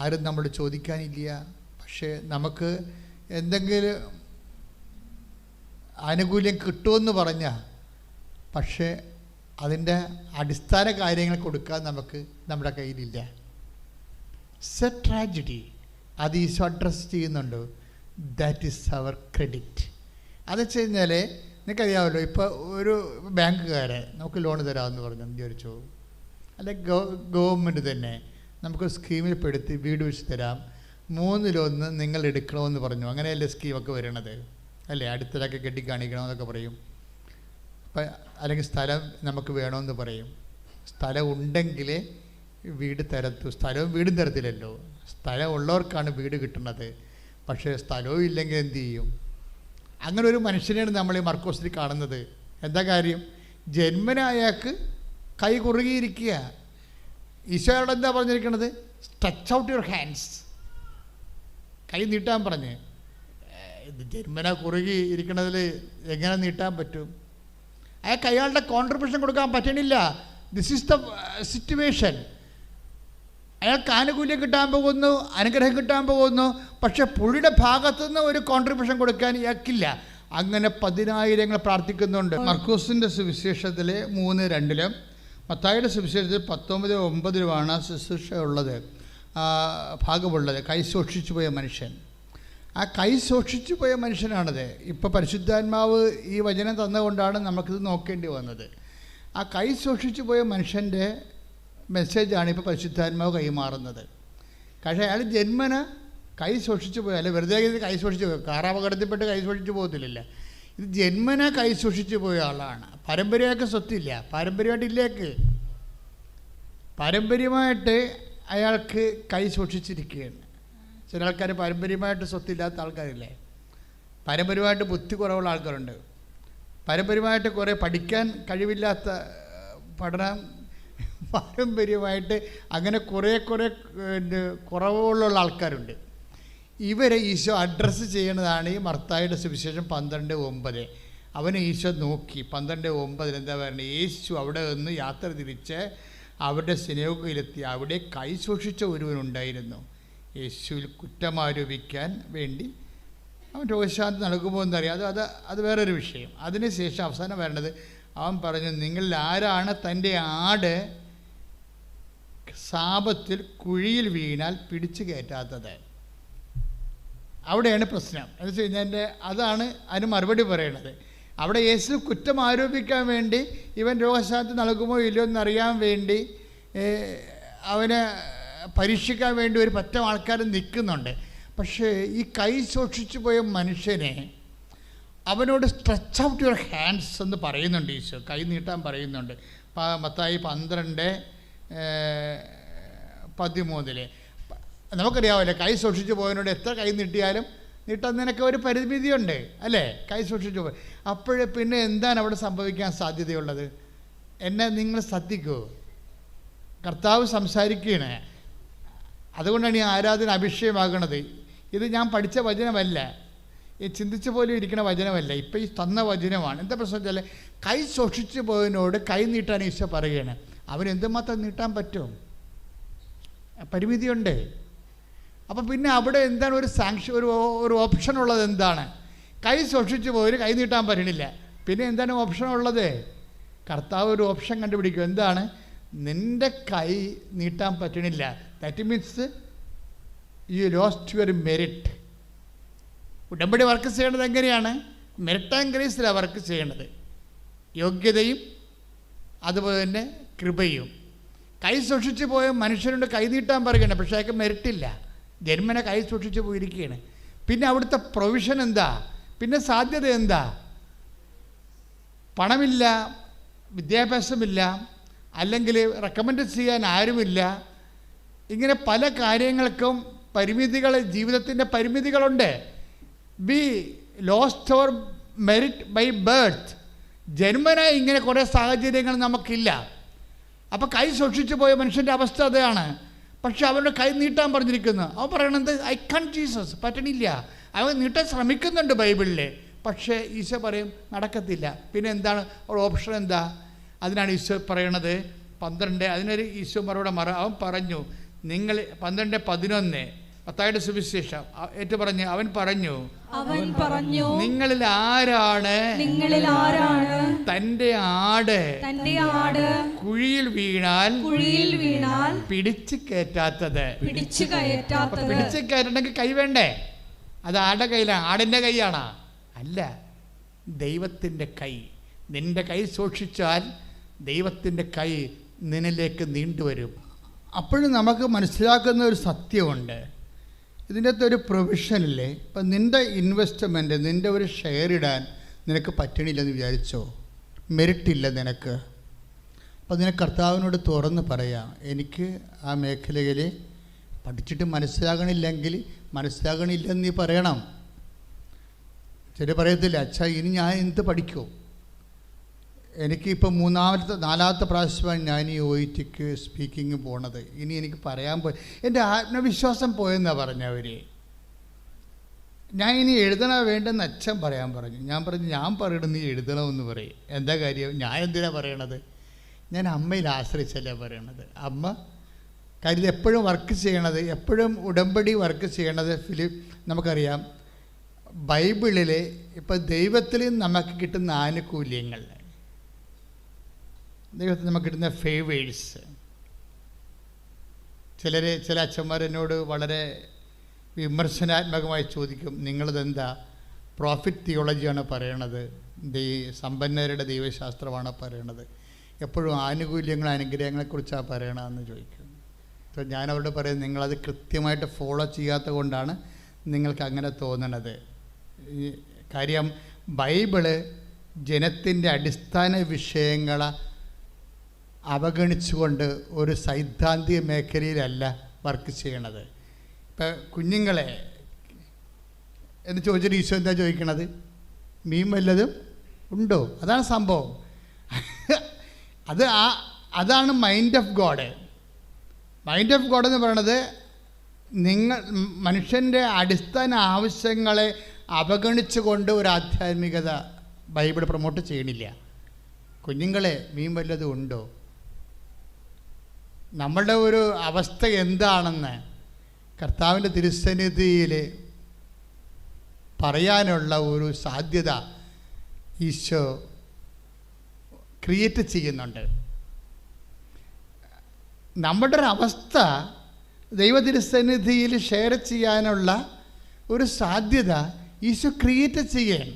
ആരും നമ്മൾ ചോദിക്കാനില്ല. പക്ഷേ നമുക്ക് എന്തെങ്കിലും ആനുകൂല്യം കിട്ടുമെന്ന് പറഞ്ഞാൽ, പക്ഷേ അതിൻ്റെ അടിസ്ഥാന കാര്യങ്ങൾ കൊടുക്കാൻ നമുക്ക് നമ്മുടെ കയ്യിലില്ല. It's a tragedy. അത് ഈശോ അഡ്രസ് ചെയ്യുന്നുണ്ട്. That is our credit. അത് വെച്ച് കഴിഞ്ഞാൽ നിങ്ങൾക്കറിയാമല്ലോ, ഇപ്പോൾ ഒരു ബാങ്കുകാരെ നമുക്ക് ലോൺ തരാമെന്ന് പറഞ്ഞു വിചാരിച്ചു, അല്ലെ ഗവൺമെൻറ് തന്നെ നമുക്ക് സ്കീമിൽ പെടുത്തി വീട് വെച്ച് തരാം, 3-1 നിങ്ങൾ എടുക്കണമെന്ന് പറഞ്ഞു. അങ്ങനെയല്ലേ സ്കീമൊക്കെ വരണത്, അല്ലേ? അടുത്തതൊക്കെ കെട്ടിക്കാണിക്കണമെന്നൊക്കെ പറയും. അപ്പം അല്ലെങ്കിൽ സ്ഥലം നമുക്ക് വേണമെന്ന് പറയും. സ്ഥലം ഉണ്ടെങ്കിൽ വീട് സ്ഥലവും വീടും തരത്തില്ലല്ലോ. സ്ഥലം ഉള്ളവർക്കാണ് വീട് കിട്ടുന്നത്. പക്ഷേ സ്ഥലവും ഇല്ലെങ്കിൽ എന്തു ചെയ്യും? അങ്ങനെ ഒരു മനുഷ്യനെയാണ് നമ്മൾ ഈ മർക്കോസിൽ കാണുന്നത്. എന്താ കാര്യം? ജന്മനായാൾക്ക് കൈ കുറുകിയിരിക്കുക. ഈശോയോട് എന്താ പറഞ്ഞിരിക്കുന്നത്? സ്ട്രെച്ച് ഔട്ട് യുവർ ഹാൻഡ്സ്, കൈ നീട്ടാൻ പറഞ്ഞ്. ജന്മന കുറുകി ഇരിക്കണതിൽ എങ്ങനെ നീട്ടാൻ പറ്റും? അയാൾക്ക് അയാളുടെ കോൺട്രിബ്യൂഷൻ കൊടുക്കാൻ പറ്റണില്ല. This is the situation. അയാൾക്ക് ആനുകൂല്യം കിട്ടാൻ പോകുന്നു, അനുഗ്രഹം കിട്ടാൻ പോകുന്നു, പക്ഷെ പുള്ളിയുടെ ഭാഗത്തുനിന്ന് ഒരു കോൺട്രിബ്യൂഷൻ കൊടുക്കാൻ ഇയാൾക്കില്ല. അങ്ങനെ 10,000 പ്രാർത്ഥിക്കുന്നുണ്ട്. മർക്കോസിൻ്റെ സുവിശേഷത്തിൽ 3:2 മത്തായിയുടെ സുവിശേഷത്തിൽ 19:9 ശുശ്രൂഷ ഉള്ളത്, ഭാഗമുള്ളത്. കൈ സൂക്ഷിച്ചു പോയ മനുഷ്യൻ. ആ കൈ സൂക്ഷിച്ചു പോയ മനുഷ്യനാണത്. ഇപ്പോൾ പരിശുദ്ധാത്മാവ് ഈ വചനം തന്നുകൊണ്ടാണ് നമുക്കിത് നോക്കേണ്ടി വന്നത്. ആ കൈ സൂക്ഷിച്ചു പോയ മനുഷ്യൻ്റെ മെസ്സേജാണ് ഇപ്പോൾ പരിശുദ്ധാത്മാവ് കൈമാറുന്നത്. പക്ഷേ അയാൾ ജന്മന കൈ സൂക്ഷിച്ചു പോയി, അല്ലെ വെറുതെ കൈ സൂക്ഷിച്ചു പോയി, കാറാപകടത്തിൽപ്പെട്ട് കൈ സൂക്ഷിച്ചു പോകത്തില്ല. ഇത് ജന്മന കൈ സൂക്ഷിച്ചു പോയ ആളാണ്. പാരമ്പര്യമായിട്ട് സ്വത്തില്ല, പാരമ്പര്യമായിട്ടില്ലേക്ക്, പാരമ്പര്യമായിട്ട് അയാൾക്ക് കൈ സൂക്ഷിച്ചിരിക്കുകയാണ്. ചില ആൾക്കാർ പാരമ്പര്യമായിട്ട് സ്വത്തില്ലാത്ത ആൾക്കാരില്ലേ, പാരമ്പര്യമായിട്ട് ബുദ്ധി കുറവുള്ള ആൾക്കാരുണ്ട്, പാരമ്പര്യമായിട്ട് കുറേ പഠിക്കാൻ കഴിവില്ലാത്ത, പഠനം പാരമ്പര്യമായിട്ട് അങ്ങനെ കുറേ കുറവുള്ള ആൾക്കാരുണ്ട്. ഇവരെ ഈശോ അഡ്രസ്സ് ചെയ്യുന്നതാണ് ഈ മർത്തായിയുടെ സുവിശേഷം 12:9. അവനെ ഈശോ നോക്കി 12:9 എന്താ പറയുന്നത്? യേശു അവിടെ നിന്ന് യാത്ര തിരിച്ച് അവരുടെ സിനഗോഗയിലെത്തി. അവിടെ കൈ സൂക്ഷിച്ച ഒരുവനുണ്ടായിരുന്നു. യേശുവിൽ കുറ്റമാരോപിക്കാൻ വേണ്ടി അവൻ രോഗശാന്തി നൽകുമോ എന്നറിയാം. അത് വേറൊരു വിഷയം. അതിനുശേഷം അവസാനം വരേണ്ടത്, അവൻ പറഞ്ഞു, നിങ്ങളിൽ ആരാണ് തൻ്റെ ആട് ശാപത്തിൽ കുഴിയിൽ വീണാൽ പിടിച്ചു കയറ്റാത്തത്? അവിടെയാണ് പ്രശ്നം. എന്ന് വെച്ച് കഴിഞ്ഞാൽ അതാണ് അതിന് മറുപടി പറയണത്. അവിടെ യേശു കുറ്റം ആരോപിക്കാൻ വേണ്ടി, ഇവൻ രോഗശാന്തി നൽകുമോ ഇല്ലയോ എന്നറിയാൻ വേണ്ടി, അവനെ പരീക്ഷിക്കാൻ വേണ്ടി ഒരു പറ്റം ആൾക്കാർ നിൽക്കുന്നുണ്ട്. പക്ഷേ ഈ കൈ സൂക്ഷിച്ചു പോയ മനുഷ്യനെ അവനോട് സ്ട്രെച്ച് ഔട്ട് യുവർ ഹാൻഡ്സ് എന്ന് പറയുന്നുണ്ട് ഈശോ. കൈ നീട്ടാൻ പറയുന്നുണ്ട്. മത്തായി 12:13. നമുക്കറിയാമല്ലോ, കൈ സൂക്ഷിച്ചു പോയതിനോട് എത്ര കൈ നീട്ടിയാലും നീട്ടുന്നതിനൊക്കെ ഒരു പരിമിതിയുണ്ട്, അല്ലേ? കൈ സൂക്ഷിച്ചു പോയി. അപ്പോഴേ പിന്നെ എന്താണ് അവിടെ സംഭവിക്കാൻ സാധ്യതയുള്ളത്? എന്നെ നിങ്ങൾ ശ്രദ്ധിക്കൂ. കർത്താവ് സംസാരിക്കുകയാണ്. അതുകൊണ്ടാണ് ഈ ആരാധന അഭിഷേകമാകണത്. ഇത് ഞാൻ പഠിച്ച വചനമല്ല, ഈ ചിന്തിച്ച പോലും ഇരിക്കുന്ന വചനമല്ല, ഇപ്പം ഈ തന്ന വചനമാണ്. എന്താ പ്രശ്നം വെച്ചാൽ, കൈ സൂക്ഷിച്ചു പോയതിനോട് കൈ നീട്ടാൻ ഈശോ പറയുകയാണ്. അവനെന്തുമാത്രം നീട്ടാൻ പറ്റും? പരിമിതിയുണ്ട്. അപ്പം പിന്നെ അവിടെ എന്താണ് ഒരു ഓപ്ഷൻ ഉള്ളത്? എന്താണ്? കൈ സൂക്ഷിച്ചു പോയി കൈ നീട്ടാൻ പറ്റണില്ല. പിന്നെ എന്താണ് ഓപ്ഷൻ ഉള്ളത്? കർത്താവ് ഒരു ഓപ്ഷൻ കണ്ടുപിടിക്കും. എന്താണ്? നിൻ്റെ കൈ നീട്ടാൻ പറ്റണില്ല. That means you lost your merit. ഉടമ്പടി വർക്ക് ചെയ്യേണ്ടത് എങ്ങനെയാണ്? മെറിറ്റ് ആൻഡ് ഗ്രേസിലാണ് വർക്ക് ചെയ്യേണ്ടത്. യോഗ്യതയും അതുപോലെ തന്നെ കൃപയും. കൈ സൂക്ഷിച്ചു പോയ മനുഷ്യനോട് കൈ നീട്ടാൻ പറയുകയാണ്. പക്ഷേ അയാൾക്ക് മെറിറ്റില്ല, ജന്മനെ കൈ സൂക്ഷിച്ച് പോയിരിക്കുകയാണ്. പിന്നെ അവിടുത്തെ പ്രൊവിഷൻ എന്താ? പിന്നെ സാധ്യത എന്താ? പണമില്ല, വിദ്യാഭ്യാസമില്ല, അല്ലെങ്കിൽ റെക്കമെൻഡ് ചെയ്യാൻ ആരുമില്ല. ഇങ്ങനെ പല കാര്യങ്ങൾക്കും പരിമിതികൾ, ജീവിതത്തിൻ്റെ പരിമിതികളുണ്ട്. We lost our merit by birth. ജന്മനായി ഇങ്ങനെ കുറേ സാഹചര്യങ്ങൾ നമുക്കില്ല. അപ്പോൾ കൈ സൂക്ഷിച്ചു പോയ മനുഷ്യൻ്റെ അവസ്ഥ അതാണ്. പക്ഷെ അവരുടെ കൈ നീട്ടാൻ പറഞ്ഞിരിക്കുന്നു. അവൻ പറയണത് ഐ കാൻ ജീസസ്, പറ്റണില്ല. അവൻ നീട്ടാൻ ശ്രമിക്കുന്നുണ്ട് ബൈബിളിൽ, പക്ഷേ ഈശോ പറയും നടക്കത്തില്ല. പിന്നെ എന്താണ് ഒരു ഓപ്ഷൻ? എന്താ? അതിനാണ് ഈശോ പറയണത് 12. അതിനൊരു ഈശോ മറുപടി അവൻ പറഞ്ഞു, നിങ്ങൾ 12:11 മത്തായിയുടെ സുവിശേഷം ഏറ്റു പറഞ്ഞു. അവൻ പറഞ്ഞു നിങ്ങളിൽ ആരാണ് തൻ്റെ ആട് കുഴിയിൽ വീണാൽ പിടിച്ചു കയറ്റാത്തത്? പിടിച്ചു കയറ്റണമെങ്കിൽ കൈ വേണ്ടേ? അത് ആരുടെ കയ്യിലാണ്? ആടിൻ്റെ കൈയാണോ? അല്ല, ദൈവത്തിൻ്റെ കൈ. നിൻ്റെ കൈ സൂക്ഷിച്ചാൽ ദൈവത്തിൻ്റെ കൈ നിന്നിലേക്ക് നീണ്ടുവരും. അപ്പോഴും നമുക്ക് മനസ്സിലാക്കുന്ന ഒരു സത്യമുണ്ട്. ഇതിൻ്റെ അകത്ത് ഒരു പ്രൊവിഷനില്ലേ? ഇപ്പം നിൻ്റെ ഇൻവെസ്റ്റ്മെൻറ്റ്, നിൻ്റെ ഒരു ഷെയർ ഇടാൻ നിനക്ക് പറ്റണില്ലെന്ന് വിചാരിച്ചോ? മെറിറ്റില്ല നിനക്ക്. അപ്പോൾ അതിനെ കർത്താവിനോട് തുറന്ന് പറയാം, എനിക്ക് ആ മേഖലയിൽ പഠിച്ചിട്ട് മനസ്സിലാകണില്ലെന്ന് നീ പറയണം. ചില പറയത്തില്ല, അച്ഛാ ഇനി ഞാൻ എന്ത് പഠിക്കുമോ, എനിക്കിപ്പോൾ 4-ാമത്തെ പ്രാവശ്യമാണ് ഞാൻ ഈ OETക്ക് സ്പീക്കിങ് പോണത്, ഇനി എനിക്ക് പറയാൻ എൻ്റെ ആത്മവിശ്വാസം പോയെന്നാണ് പറഞ്ഞവർ. ഞാൻ ഇനി എഴുതണോ വേണ്ടെന്ന് അച്ഛൻ പറയാൻ പറഞ്ഞു. ഞാൻ പറഞ്ഞു, ഞാൻ പറയണം നീ എഴുതണമെന്ന് പറയും. എന്താ കാര്യം, ഞാൻ എന്തിനാണ് പറയണത്, ഞാൻ അമ്മയിൽ ആശ്രയിച്ചല്ലേ പറയണത്. അമ്മ കാര്യം എപ്പോഴും വർക്ക് ചെയ്യണത്, എപ്പോഴും ഉടമ്പടി വർക്ക് ചെയ്യണത്. നമുക്കറിയാം ബൈബിളിൽ ഇപ്പം ദൈവത്തിൽ നമുക്ക് കിട്ടുന്ന ആനുകൂല്യങ്ങൾ, ദൈവത്തിൽ നമുക്ക് കിട്ടുന്ന ഫേവേഴ്സ്. ചില അച്ഛന്മാരെന്നോട് വളരെ വിമർശനാത്മകമായി ചോദിക്കും, നിങ്ങളിതെന്താ പ്രോഫിറ്റ് തിയോളജിയാണ് പറയണത്, സമ്പന്നരുടെ ദൈവശാസ്ത്രമാണ് പറയണത്, എപ്പോഴും ആനുകൂല്യങ്ങൾ അനുഗ്രഹങ്ങളെക്കുറിച്ചാണ് പറയണമെന്ന് ചോദിക്കും. അപ്പോൾ ഞാനവരോട് പറയും, നിങ്ങളത് കൃത്യമായിട്ട് ഫോളോ ചെയ്യാത്തത് കൊണ്ടാണ് നിങ്ങൾക്ക് അങ്ങനെ തോന്നണത്. കാര്യം ബൈബിള് ജനത്തിൻ്റെ അടിസ്ഥാന വിഷയങ്ങളെ അവഗണിച്ചുകൊണ്ട് ഒരു സൈദ്ധാന്തിക മേഖലയിലല്ല വർക്ക് ചെയ്യണത്. ഇപ്പം കുഞ്ഞുങ്ങളെ എന്ന് ചോദിച്ചിട്ട് ഈശോ എന്താ ചോദിക്കണത്, മീൻ വല്ലതും ഉണ്ടോ? അതാണ് സംഭവം. അതാണ് mind of God. Mind of God എന്ന് പറയണത് മനുഷ്യൻ്റെ അടിസ്ഥാന ആവശ്യങ്ങളെ അവഗണിച്ചുകൊണ്ട് ഒരു ആധ്യാത്മികത ബൈബിൾ പ്രൊമോട്ട് ചെയ്യണില്ല. കുഞ്ഞുങ്ങളെ മീൻ വല്ലതും ഉണ്ടോ? നമ്മളുടെ ഒരു അവസ്ഥ എന്താണെന്ന് കർത്താവിൻ്റെ തിരുസന്നിധിയിൽ പറയാനുള്ള ഒരു സാധ്യത ഈശോ ക്രിയേറ്റ് ചെയ്യുന്നുണ്ട്. നമ്മുടെ ഒരു അവസ്ഥ ദൈവ തിരുസന്നിധിയിൽ ഷെയർ ചെയ്യാനുള്ള ഒരു സാധ്യത ഈശോ ക്രിയേറ്റ് ചെയ്യാൻ.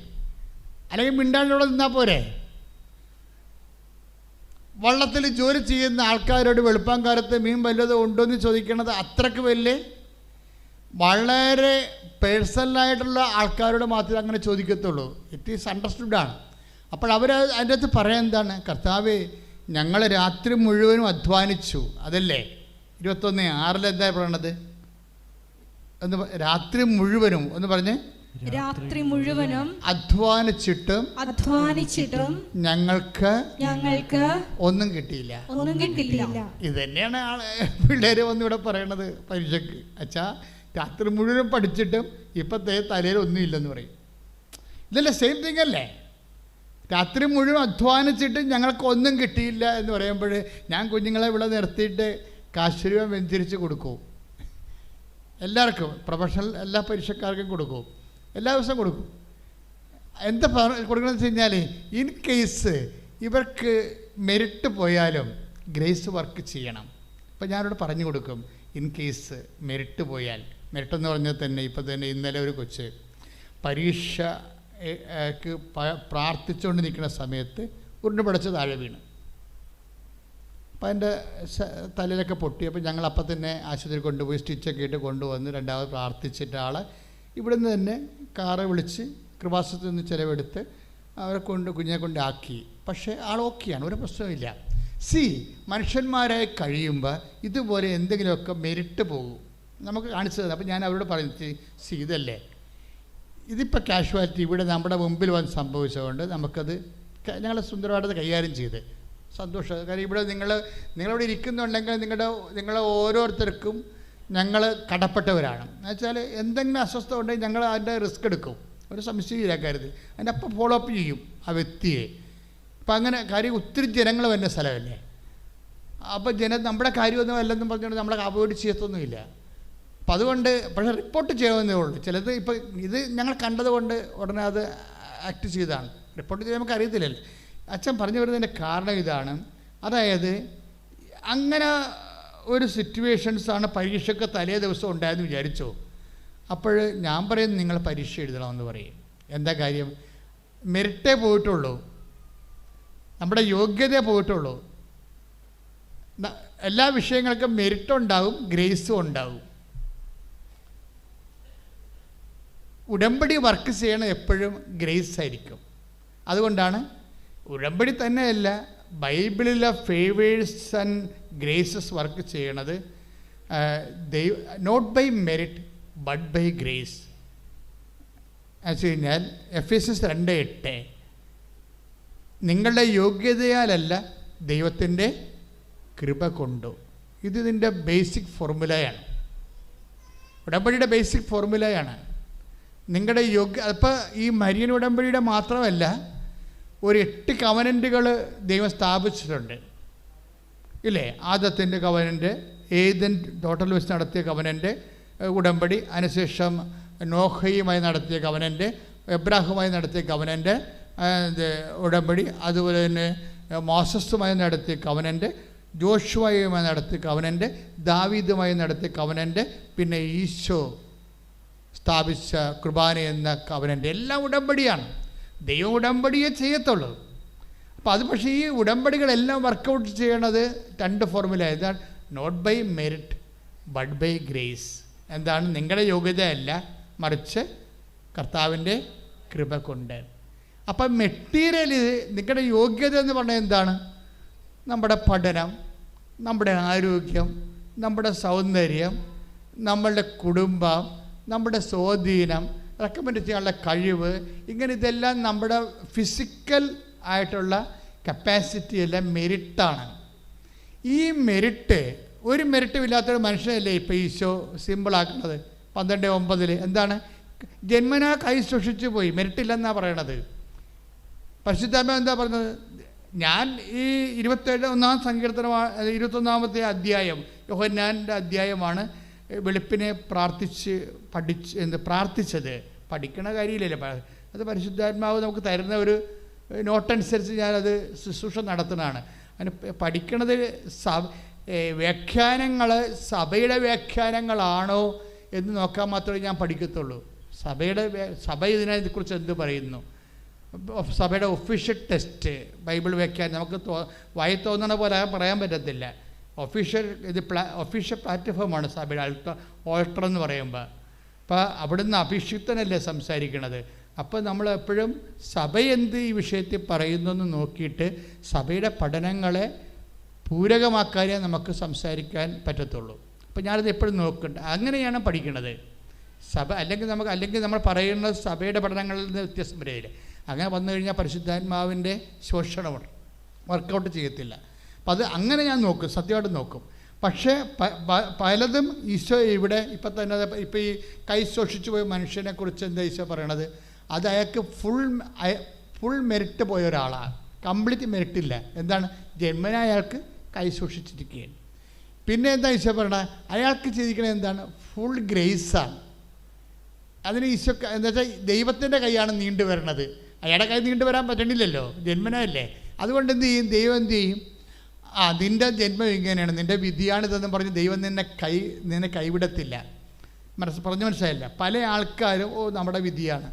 അല്ലെങ്കിൽ മിണ്ടാണ്ടോടെ നിന്നാൽ പോരെ. വള്ളത്തിൽ ജോലി ചെയ്യുന്ന ആൾക്കാരോട് വെളുപ്പാങ്കാലത്ത് മീൻ വല്ലതും ഉണ്ടോ എന്ന് ചോദിക്കണത് അത്രയ്ക്ക് വലിയ വളരെ പേഴ്സണലായിട്ടുള്ള ആൾക്കാരോട് മാത്രമേ അങ്ങനെ ചോദിക്കത്തുള്ളൂ. It is അണ്ടർസ്റ്റുഡാണ്. അപ്പോൾ അവർ അതിൻ്റെ അകത്ത് പറയാൻ എന്താണ്, കർത്താവേ ഞങ്ങൾ രാത്രി മുഴുവനും അധ്വാനിച്ചു. അതല്ലേ 21:6 എന്താ പറയണത്? രാത്രി മുഴുവനും ഒന്ന് പറഞ്ഞേ. രാത്രി മുഴുവനും അധ്വാനിച്ചിട്ടും ഞങ്ങൾക്ക് ഒന്നും കിട്ടിയില്ല. ഇത് തന്നെയാണ് പിള്ളേര് വന്നിവിടെ പറയണത് പരീക്ഷയ്ക്ക്. അച്ഛാ രാത്രി മുഴുവൻ പഠിച്ചിട്ടും ഇപ്പത്തെ തലയിൽ ഒന്നും ഇല്ലെന്ന് പറയും. ഇതല്ലേ സെയിം തിങ് അല്ലേ? രാത്രി മുഴുവൻ അധ്വാനിച്ചിട്ട് ഞങ്ങൾക്ക് ഒന്നും കിട്ടിയില്ല എന്ന് പറയുമ്പോൾ ഞാൻ കുഞ്ഞുങ്ങളെ ഇവിടെ നിർത്തിയിട്ട് കാശ് രൂപ വെഞ്ചരിച്ച് കൊടുക്കും. എല്ലാവർക്കും, പ്രൊഫഷണൽ എല്ലാ പരീക്ഷക്കാർക്കും കൊടുക്കും, എല്ലാ ദിവസവും കൊടുക്കും. എന്താ കൊടുക്കണമെന്ന് വെച്ച് കഴിഞ്ഞാൽ ഇൻ കേസ് ഇവർക്ക് മെറിറ്റ് പോയാലും ഗ്രേസ് വർക്ക് ചെയ്യണം. ഇപ്പം ഞാനിവിടെ പറഞ്ഞു കൊടുക്കും, ഇൻ കേസ് മെറിറ്റ് പോയാൽ, മെറിറ്റ് എന്ന് പറഞ്ഞാൽ തന്നെ ഇപ്പം തന്നെ ഇന്നലെ ഒരു കൊച്ച് പരീക്ഷയ്ക്ക് പ്രാർത്ഥിച്ചുകൊണ്ട് നിൽക്കുന്ന സമയത്ത് ഉരുണ്ട് പടച്ച് താഴെ വീണ്. അപ്പം എൻ്റെ തലയിലൊക്കെ പൊട്ടി. അപ്പം ഞങ്ങൾ അപ്പം തന്നെ ആശുപത്രി കൊണ്ടുപോയി സ്റ്റിച്ചൊക്കെ ഇട്ട് കൊണ്ടുവന്ന് രണ്ടാമത് പ്രാർത്ഥിച്ചിട്ട് ആളെ ഇവിടുന്ന് തന്നെ കാറ് വിളിച്ച് കൃപാസനത്തിൽ നിന്ന് ചിലവെടുത്ത് അവരെ കുഞ്ഞിനെ കൊണ്ട് ആക്കി. പക്ഷേ ആൾ ഓക്കെയാണ്, ഒരു പ്രശ്നമില്ല. മനുഷ്യന്മാരായി കഴിയുമ്പോൾ ഇതുപോലെ എന്തെങ്കിലുമൊക്കെ മെരിറ്റ് പോകും, നമുക്ക് കാണിച്ചു തന്നെ. അപ്പം ഞാൻ അവരോട് പറയുന്നത്, ഇതല്ലേ ഇതിപ്പോൾ കാഷ്വാലിറ്റി ഇവിടെ നമ്മുടെ മുമ്പിൽ വന്ന് സംഭവിച്ചതുകൊണ്ട് നമുക്കത് ഞങ്ങൾ സുന്ദരമായിട്ടത് കൈകാര്യം ചെയ്ത് സന്തോഷം. കാര്യം ഇവിടെ നിങ്ങളിവിടെ ഇരിക്കുന്നുണ്ടെങ്കിൽ നിങ്ങളെ ഓരോരുത്തർക്കും ഞങ്ങൾ കടപ്പെട്ടവരാണ്. എന്നുവെച്ചാൽ എന്തെങ്കിലും അസ്വസ്ഥത ഉണ്ടെങ്കിൽ ഞങ്ങൾ അതിൻ്റെ റിസ്ക് എടുക്കും, ഒരു സംശയമില്ല കാര്യത്തിൽ. അതിൻ്റെ അപ്പം ഫോളോ അപ്പ് ചെയ്യും ആ വ്യക്തിയെ. അപ്പം അങ്ങനെ കാര്യം ഒത്തിരി ജനങ്ങൾ വരുന്ന സ്ഥലമല്ലേ. അപ്പോൾ നമ്മുടെ കാര്യമൊന്നും അല്ലെന്നും പറഞ്ഞുകൊണ്ട് നമ്മളെ അവോയ്ഡ് ചെയ്യത്തൊന്നുമില്ല. അപ്പം അതുകൊണ്ട് പക്ഷേ റിപ്പോർട്ട് ചെയ്യാവുന്നേ ഉള്ളൂ. ചിലത് ഇപ്പോൾ ഇത് ഞങ്ങൾ കണ്ടതുകൊണ്ട് ഉടനെ അത് ആക്ട് ചെയ്തതാണ്. റിപ്പോർട്ട് ചെയ്യാൻ നമുക്ക് അറിയത്തില്ലല്ലോ. അച്ഛൻ പറഞ്ഞു വരുന്നതിൻ്റെ കാരണം ഇതാണ്. അതായത് അങ്ങനെ ഒരു സിറ്റുവേഷൻസാണ് പരീക്ഷയ്ക്ക് തലേ ദിവസം ഉണ്ടായെന്ന് വിചാരിച്ചോ. അപ്പോൾ ഞാൻ പറയുന്നത് നിങ്ങൾ പരീക്ഷ എഴുതണമെന്ന് പറയും. എന്താ കാര്യം? മെറിറ്റേ പോയിട്ടുള്ളൂ, നമ്മുടെ യോഗ്യതയെ പോയിട്ടുള്ളൂ. എല്ലാ വിഷയങ്ങൾക്കും മെറിറ്റും ഉണ്ടാവും, ഗ്രേസും ഉണ്ടാവും. ഉടമ്പടി വർക്ക് ചെയ്യണത് എപ്പോഴും ഗ്രേസ് ആയിരിക്കും. അതുകൊണ്ടാണ് ഉടമ്പടി തന്നെയല്ല ബൈബിളിലെ ഫേവേഴ്സ് ആൻഡ് ഗ്രേസസ് വർക്ക് ചെയ്യണത് not by merit but by grace. എന്ന് വെച്ച് കഴിഞ്ഞാൽ എഫേസ്യൻസ് 2:8 നിങ്ങളുടെ യോഗ്യതയാലല്ല ദൈവത്തിൻ്റെ കൃപ കൊണ്ടു. ഇതിൻ്റെ ബേസിക് ഫോർമുലയാണ്, ഉടമ്പടിയുടെ ബേസിക് ഫോർമുലയാണ്. നിങ്ങളുടെ അപ്പോൾ ഈ മരിയൻ ഉടമ്പടിയുടെ മാത്രമല്ല, ഒരു 8 കവനൻറ്റുകൾ ദൈവം സ്ഥാപിച്ചിട്ടുണ്ട് ഇല്ലേ? ആദത്തിൻ്റെ കവനൻ്റ്, ഏദൻ തോട്ടൽ വെച്ച് നടത്തിയ കവനൻ്റ് ഉടമ്പടി, അതിനുശേഷം നോഹയുമായി നടത്തിയ കവനൻ്റ്, എബ്രാഹുമായി നടത്തിയ കവനൻ്റ് ഉടമ്പടി, അതുപോലെ തന്നെ മോസസുമായി നടത്തിയ കവനൻ്റ്, ജോഷുവയുമായി നടത്തിയ കവനൻ്റ്, ദാവീദുമായി നടത്തിയ കവനൻ്റ്, പിന്നെ ഈശോ സ്ഥാപിച്ച കുർബാന എന്ന കവനൻ്റ്. എല്ലാം ഉടമ്പടിയാണ്. ദൈവം ഉടമ്പടിയെ ചെയ്യത്തുള്ളൂ. അപ്പോൾ അത് പക്ഷേ ഈ ഉടമ്പടികളെല്ലാം വർക്കൗട്ട് ചെയ്യണത് 2 ഫോർമുല. ഇതാണ് not by merit but by grace. എന്താണ്? നിങ്ങളുടെ യോഗ്യതയല്ല, മറിച്ച് കർത്താവിൻ്റെ കൃപ കൊണ്ട്. അപ്പം മെറ്റീരിയൽ, നിങ്ങളുടെ യോഗ്യത എന്ന് പറഞ്ഞാൽ എന്താണ്? നമ്മുടെ പഠനം, നമ്മുടെ ആരോഗ്യം, നമ്മുടെ സൗന്ദര്യം, നമ്മളുടെ കുടുംബം, നമ്മുടെ സ്വാധീനം, റെക്കമെൻഡ് ചെയ്യാനുള്ള കഴിവ്, ഇങ്ങനെ ഇതെല്ലാം നമ്മുടെ ഫിസിക്കൽ ആയിട്ടുള്ള കപ്പാസിറ്റി എല്ലാം മെറിറ്റാണ്. ഈ മെറിറ്റ്, ഒരു മെറിറ്റും ഇല്ലാത്തൊരു മനുഷ്യനല്ലേ ഇപ്പോൾ ഈശോ സിമ്പിളാക്കുന്നത് 12:9 എന്താണ്? ജന്മനാ കൈ സൂക്ഷിച്ചു പോയി, മെറിറ്റില്ലെന്നാണ് പറയണത്. പരിശുദ്ധാത്മാവ് എന്താ പറഞ്ഞത്? ഞാൻ ഈ 21-ാം സങ്കീർത്തനമാണ്, 21-ാമത്തെ അധ്യായം, യോഹന്നാൻ്റെ അധ്യായമാണ് വെളുപ്പിനെ പ്രാർത്ഥിച്ചത്. പഠിക്കണ കാര്യമില്ലല്ലോ, അത് പരിശുദ്ധാത്മാവ് നമുക്ക് തരുന്ന ഒരു നോട്ടനുസരിച്ച് ഞാനത് ശുശ്രൂഷ നടത്തുന്നതാണ്. അതിന് പഠിക്കണത് വ്യാഖ്യാനങ്ങൾ സഭയുടെ വ്യാഖ്യാനങ്ങളാണോ എന്ന് നോക്കാൻ മാത്രമേ ഞാൻ പഠിക്കത്തുള്ളൂ. സഭ ഇതിനെക്കുറിച്ച് എന്ത് പറയുന്നു, സഭയുടെ ഒഫീഷ്യൽ ടെസ്റ്റ്, ബൈബിൾ വ്യാഖ്യാനം നമുക്ക് വായി തോന്നണ പോലെ പറയാൻ പറ്റത്തില്ല. ഒഫീഷ്യൽ പ്ലാറ്റ്ഫോമാണ് സഭയുടെ ഓൾട്ടർ എന്ന് പറയുമ്പോൾ. അപ്പോൾ അവിടുന്ന് അഭിഷിക്തനല്ലേ സംസാരിക്കണത്. അപ്പോൾ നമ്മളെപ്പോഴും സഭ എന്ത് ഈ വിഷയത്തിൽ പറയുന്നു എന്ന് നോക്കിയിട്ട് സഭയുടെ പഠനങ്ങളെ പൂരകമാക്കാനേ നമുക്ക് സംസാരിക്കാൻ പറ്റത്തുള്ളൂ. അപ്പോൾ ഞാനത് എപ്പോഴും നോക്കുന്നുണ്ട്. അങ്ങനെയാണ് പഠിക്കുന്നത് സഭ. അല്ലെങ്കിൽ നമ്മൾ പറയുന്നത് സഭയുടെ പഠനങ്ങളിൽ നിന്ന് വ്യത്യസ്തം വരില്ല. അങ്ങനെ വന്നു കഴിഞ്ഞാൽ പരിശുദ്ധാത്മാവിൻ്റെ ശോഷണം വർക്കൗട്ട് ചെയ്യത്തില്ല. അപ്പം അത് അങ്ങനെ ഞാൻ നോക്കും, സത്യമായിട്ട് നോക്കും. പക്ഷേ പലതും ഈശോ ഇവിടെ ഇപ്പം തന്നെ ഇപ്പോൾ ഈ കൈ സൂക്ഷിച്ചു പോയ മനുഷ്യനെക്കുറിച്ച് എന്താ ഈശോ പറയണത്? അത് അയാൾക്ക് ഫുൾ മെറിറ്റ് പോയ ഒരാളാണ്, കംപ്ലീറ്റ് മെറിറ്റില്ല. എന്താണ്? ജന്മന അയാൾക്ക് കൈ സൂക്ഷിച്ചിരിക്കുകയാണ്. പിന്നെ എന്താ ഈശോ പറയണത്? അയാൾക്ക് ചെയ്തിരിക്കണത് എന്താണ്? ഫുൾ ഗ്രേസാണ്. അതിന് ഈശോ എന്താ വെച്ചാൽ ദൈവത്തിൻ്റെ കൈയാണ് നീണ്ടു വരണത്. അയാളുടെ കൈ നീണ്ടു വരാൻ പറ്റണില്ലല്ലോ, ജന്മനല്ലേ. അതുകൊണ്ട് എന്ത് ചെയ്യും? ദൈവം എന്ത് ചെയ്യും? നിൻ്റെ ജന്മം ഇങ്ങനെയാണ്, നിൻ്റെ വിധിയാണിതെന്ന് പറഞ്ഞ് ദൈവം നിന്നെ കൈവിടത്തില്ല. പറഞ്ഞ് മനസ്സിലായില്ല? പല ആൾക്കാരും നമ്മുടെ വിധിയാണ്,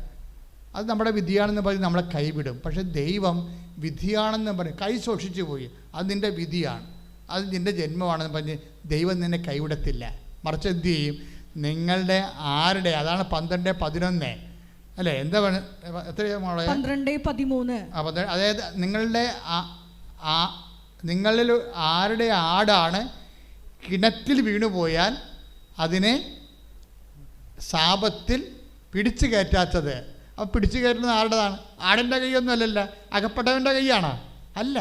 അത് നമ്മുടെ വിധിയാണെന്ന് പറഞ്ഞ് നമ്മളെ കൈവിടും. പക്ഷേ ദൈവം വിധിയാണെന്ന് പറയും, കൈ സൂക്ഷിച്ചു പോയി, അത് നിൻ്റെ വിധിയാണ്, അത് നിൻ്റെ ജന്മമാണെന്ന് പറഞ്ഞ് ദൈവം നിന്നെ കൈവിടത്തില്ല. മറിച്ച് എന്ത് ചെയ്യും? നിങ്ങളുടെ ആരുടെ, അതാണ് 12:11 അല്ലേ? എന്താ എത്രയാ മോളെ? 12:13. അതായത് നിങ്ങളിൽ ആരുടെ ആടാണ് കിണറ്റിൽ വീണുപോയാൽ അതിനെ ശാപത്തിൽ പിടിച്ചു കയറ്റാത്തത്? അപ്പോൾ പിടിച്ചു കയറ്റുന്നത് ആരുടേതാണ്? ആടിൻ്റെ കൈയൊന്നും അല്ലല്ല, അകപ്പെട്ടവൻ്റെ കൈയാണോ? അല്ല,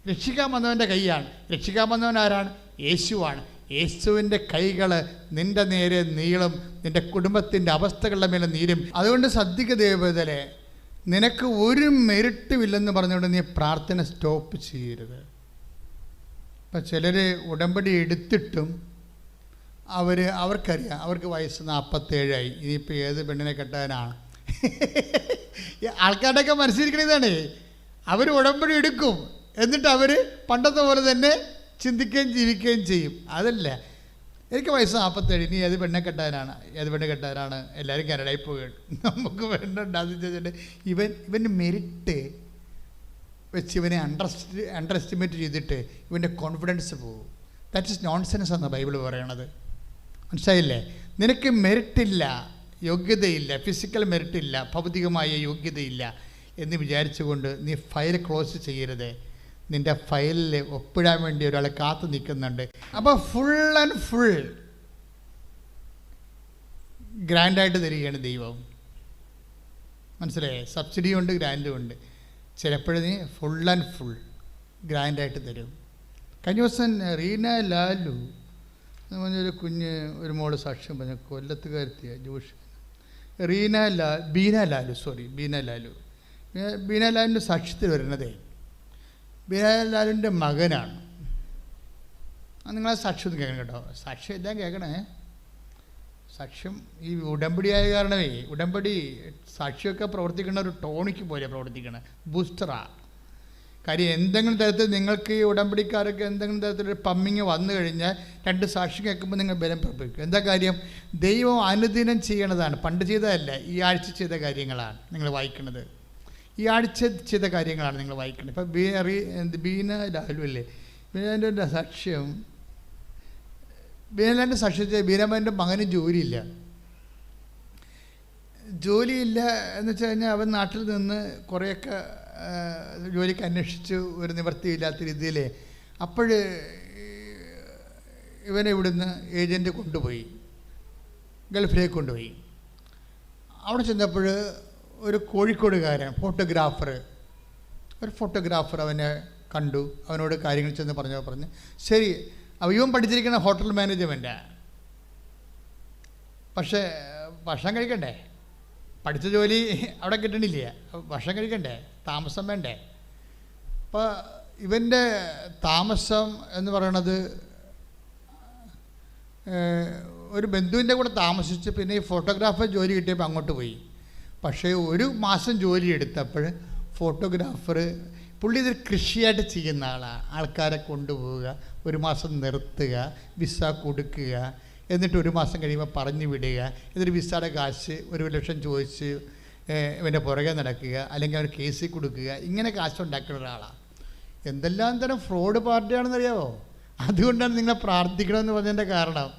രക്ഷിക്കാൻ വന്നവൻ്റെ കൈയാണ്. രക്ഷിക്കാൻ വന്നവൻ ആരാണ്? യേശുവാണ്. യേശുവിൻ്റെ കൈകൾ നിൻ്റെ നേരെ നീളും, നിൻ്റെ കുടുംബത്തിൻ്റെ അവസ്ഥകളുടെ മേലെ നീരും. അതുകൊണ്ട് ശ്രദ്ധിക്കുക ദേവതലെ, നിനക്ക് ഒരു മെറിറ്റുമില്ലെന്ന് പറഞ്ഞുകൊണ്ട് നീ പ്രാർത്ഥന സ്റ്റോപ്പ് ചെയ്യരുത്. ഇപ്പം ചിലർ ഉടമ്പടി എടുത്തിട്ടും അവർക്കറിയാം, അവർക്ക് വയസ്സ് 47 ഇനിയിപ്പോൾ ഏത് പെണ്ണിനെ കെട്ടാനാണ്. ആൾക്കാരുടെയൊക്കെ മനസ്സിലിരിക്കണതാണ്. അവർ ഉടമ്പടി എടുക്കും, എന്നിട്ട് അവർ പണ്ടത്തെ പോലെ തന്നെ ചിന്തിക്കുകയും ജീവിക്കുകയും ചെയ്യും. അതല്ല, എനിക്ക് വയസ്സ് 47, ഇനി ഏത് പെണ്ണെ കെട്ടാനാണ്, എല്ലാവരും കരടായി പോവുകയാണ്. നമുക്ക് വേണ്ടുണ്ടാകുന്ന ചോദിച്ചിട്ട് ഇവൻ്റെ മെറിറ്റ് വെച്ച് ഇവനെ അണ്ടർ എസ്റ്റിമേറ്റ് ചെയ്തിട്ട് ഇവൻ്റെ കോൺഫിഡൻസ് പോകും. ദാറ്റ് ഈസ് നോൺസെൻസ് എന്നാണ് ബൈബിൾ പറയണത്. മനസ്സിലായില്ലേ? നിനക്ക് മെറിറ്റില്ല, യോഗ്യതയില്ല, ഫിസിക്കൽ മെറിറ്റില്ല, ഭൗതികമായ യോഗ്യതയില്ല എന്ന് വിചാരിച്ചുകൊണ്ട് നീ ഫയൽ ക്ലോസ് ചെയ്യരുത്. നിൻ്റെ ഫയലിൽ ഒപ്പിടാൻ വേണ്ടി ഒരാൾ കാത്തു നിൽക്കുന്നുണ്ട്. അപ്പോൾ ഫുൾ ആൻഡ് ഫുൾ ഗ്രാൻഡായിട്ട് തരികയാണ് ദൈവം. മനസ്സിലായേ? സബ്സിഡിയും ഉണ്ട്, ഗ്രാൻഡും ഉണ്ട്. ചിലപ്പോഴേ ഫുൾ ആൻഡ് ഫുൾ ഗ്രാൻഡായിട്ട് തരും. കഴിഞ്ഞ ദിവസം റീന ലാലു എന്ന് പറഞ്ഞൊരു കുഞ്ഞ്, ഒരു മോള് സാക്ഷ്യം പറഞ്ഞ കൊല്ലത്തുകാരത്തിയ ജോഷ്, ബീന ലാലുവിൻ്റെ സാക്ഷ്യത്തിൽ വരുന്നതേ ബീന ലാലുവിൻ്റെ മകനാണ്. നിങ്ങളെ സാക്ഷ്യം ഒന്ന് കേൾക്കണം കേട്ടോ. സാക്ഷ്യം എല്ലാം കേൾക്കണേ. സാക്ഷ്യം ഈ ഉടമ്പടിയായ കാരണമേ, ഉടമ്പടി സാക്ഷിയൊക്കെ പ്രവർത്തിക്കുന്ന ഒരു ടോണിക്ക് പോലെ പ്രവർത്തിക്കണം, ബൂസ്റ്ററാണ്. കാര്യം എന്തെങ്കിലും തരത്തിൽ നിങ്ങൾക്ക് ഈ ഉടമ്പടിക്കാരൊക്കെ എന്തെങ്കിലും തരത്തിലൊരു പമ്മിങ് വന്നു കഴിഞ്ഞാൽ 2 സാക്ഷി കേൾക്കുമ്പോൾ നിങ്ങൾ ബലം പ്രവർത്തിക്കും. എന്താ കാര്യം? ദൈവം അനുദിനം ചെയ്യണതാണ്, പണ്ട് ചെയ്തതല്ല, ഈ ആഴ്ച ചെയ്ത കാര്യങ്ങളാണ് നിങ്ങൾ വായിക്കുന്നത്. ഈ ആഴ്ച ചെയ്ത കാര്യങ്ങളാണ് നിങ്ങൾ വായിക്കുന്നത്. ഇപ്പം ബീന ലാലു അല്ലേ, ബീനാൻ്റെ സാക്ഷ്യം, ബീനലാൻ്റെ സാക്ഷ്യത്തിൽ ബീനമ്മൻ്റെ മകന് ജോലിയില്ല എന്ന് വെച്ച് കഴിഞ്ഞാൽ അവൻ നാട്ടിൽ നിന്ന് കുറേയൊക്കെ ജോലിക്ക് അന്വേഷിച്ച് ഒരു നിവൃത്തിയില്ലാത്ത രീതിയിൽ. അപ്പോൾ ഇവനെ ഇവിടുന്ന് ഏജൻറ്റ് കൊണ്ടുപോയി, ഗൾഫിലേക്ക് കൊണ്ടുപോയി. അവിടെ ചെന്നപ്പോൾ ഒരു കോഴിക്കോടുകാരൻ ഫോട്ടോഗ്രാഫർ അവനെ കണ്ടു. അവനോട് കാര്യങ്ങൾ ചെന്ന് പറഞ്ഞ് ശരി, ഇവൻ പഠിച്ചിരിക്കുന്ന ഹോട്ടൽ മാനേജ്മെൻറ്റാണ്. പക്ഷേ ഭക്ഷണം കഴിക്കണ്ടേ, പഠിച്ച ജോലി അവിടെ കിട്ടണില്ല, ഭക്ഷണം കഴിക്കണ്ടേ, താമസം വേണ്ടേ. അപ്പോൾ ഇവൻ്റെ താമസം എന്ന് പറയണത് ഒരു ബന്ധുവിൻ്റെ കൂടെ താമസിച്ച് പിന്നെ ഈ ഫോട്ടോഗ്രാഫർ ജോലി കിട്ടിയപ്പോൾ അങ്ങോട്ട് പോയി. പക്ഷേ 1 മാസം ജോലി എടുത്തപ്പോൾ ഫോട്ടോഗ്രാഫർ, പുള്ളി ഇതൊരു കൃഷിയായിട്ട് ചെയ്യുന്ന ആളാണ്. ആൾക്കാരെ കൊണ്ടുപോവുക, 1 മാസം നിർത്തുക, വിസ കൊടുക്കുക, എന്നിട്ട് 1 മാസം കഴിയുമ്പോൾ പറഞ്ഞു വിടുക, എന്നിട്ട് വിസയുടെ കാശ് 1 ലക്ഷം ചോദിച്ച് ഇവൻ്റെ പുറകെ നടക്കുക, അല്ലെങ്കിൽ അവർ കേസിൽ കൊടുക്കുക, ഇങ്ങനെ കാശുണ്ടാക്കുന്ന ഒരാളാണ്. എന്തെല്ലാം തരം ഫ്രോഡ് പാർട്ടിയാണെന്നറിയാമോ? അതുകൊണ്ടാണ് നിങ്ങളെ പ്രാർത്ഥിക്കണമെന്ന് പറഞ്ഞതിൻ്റെ കാരണം.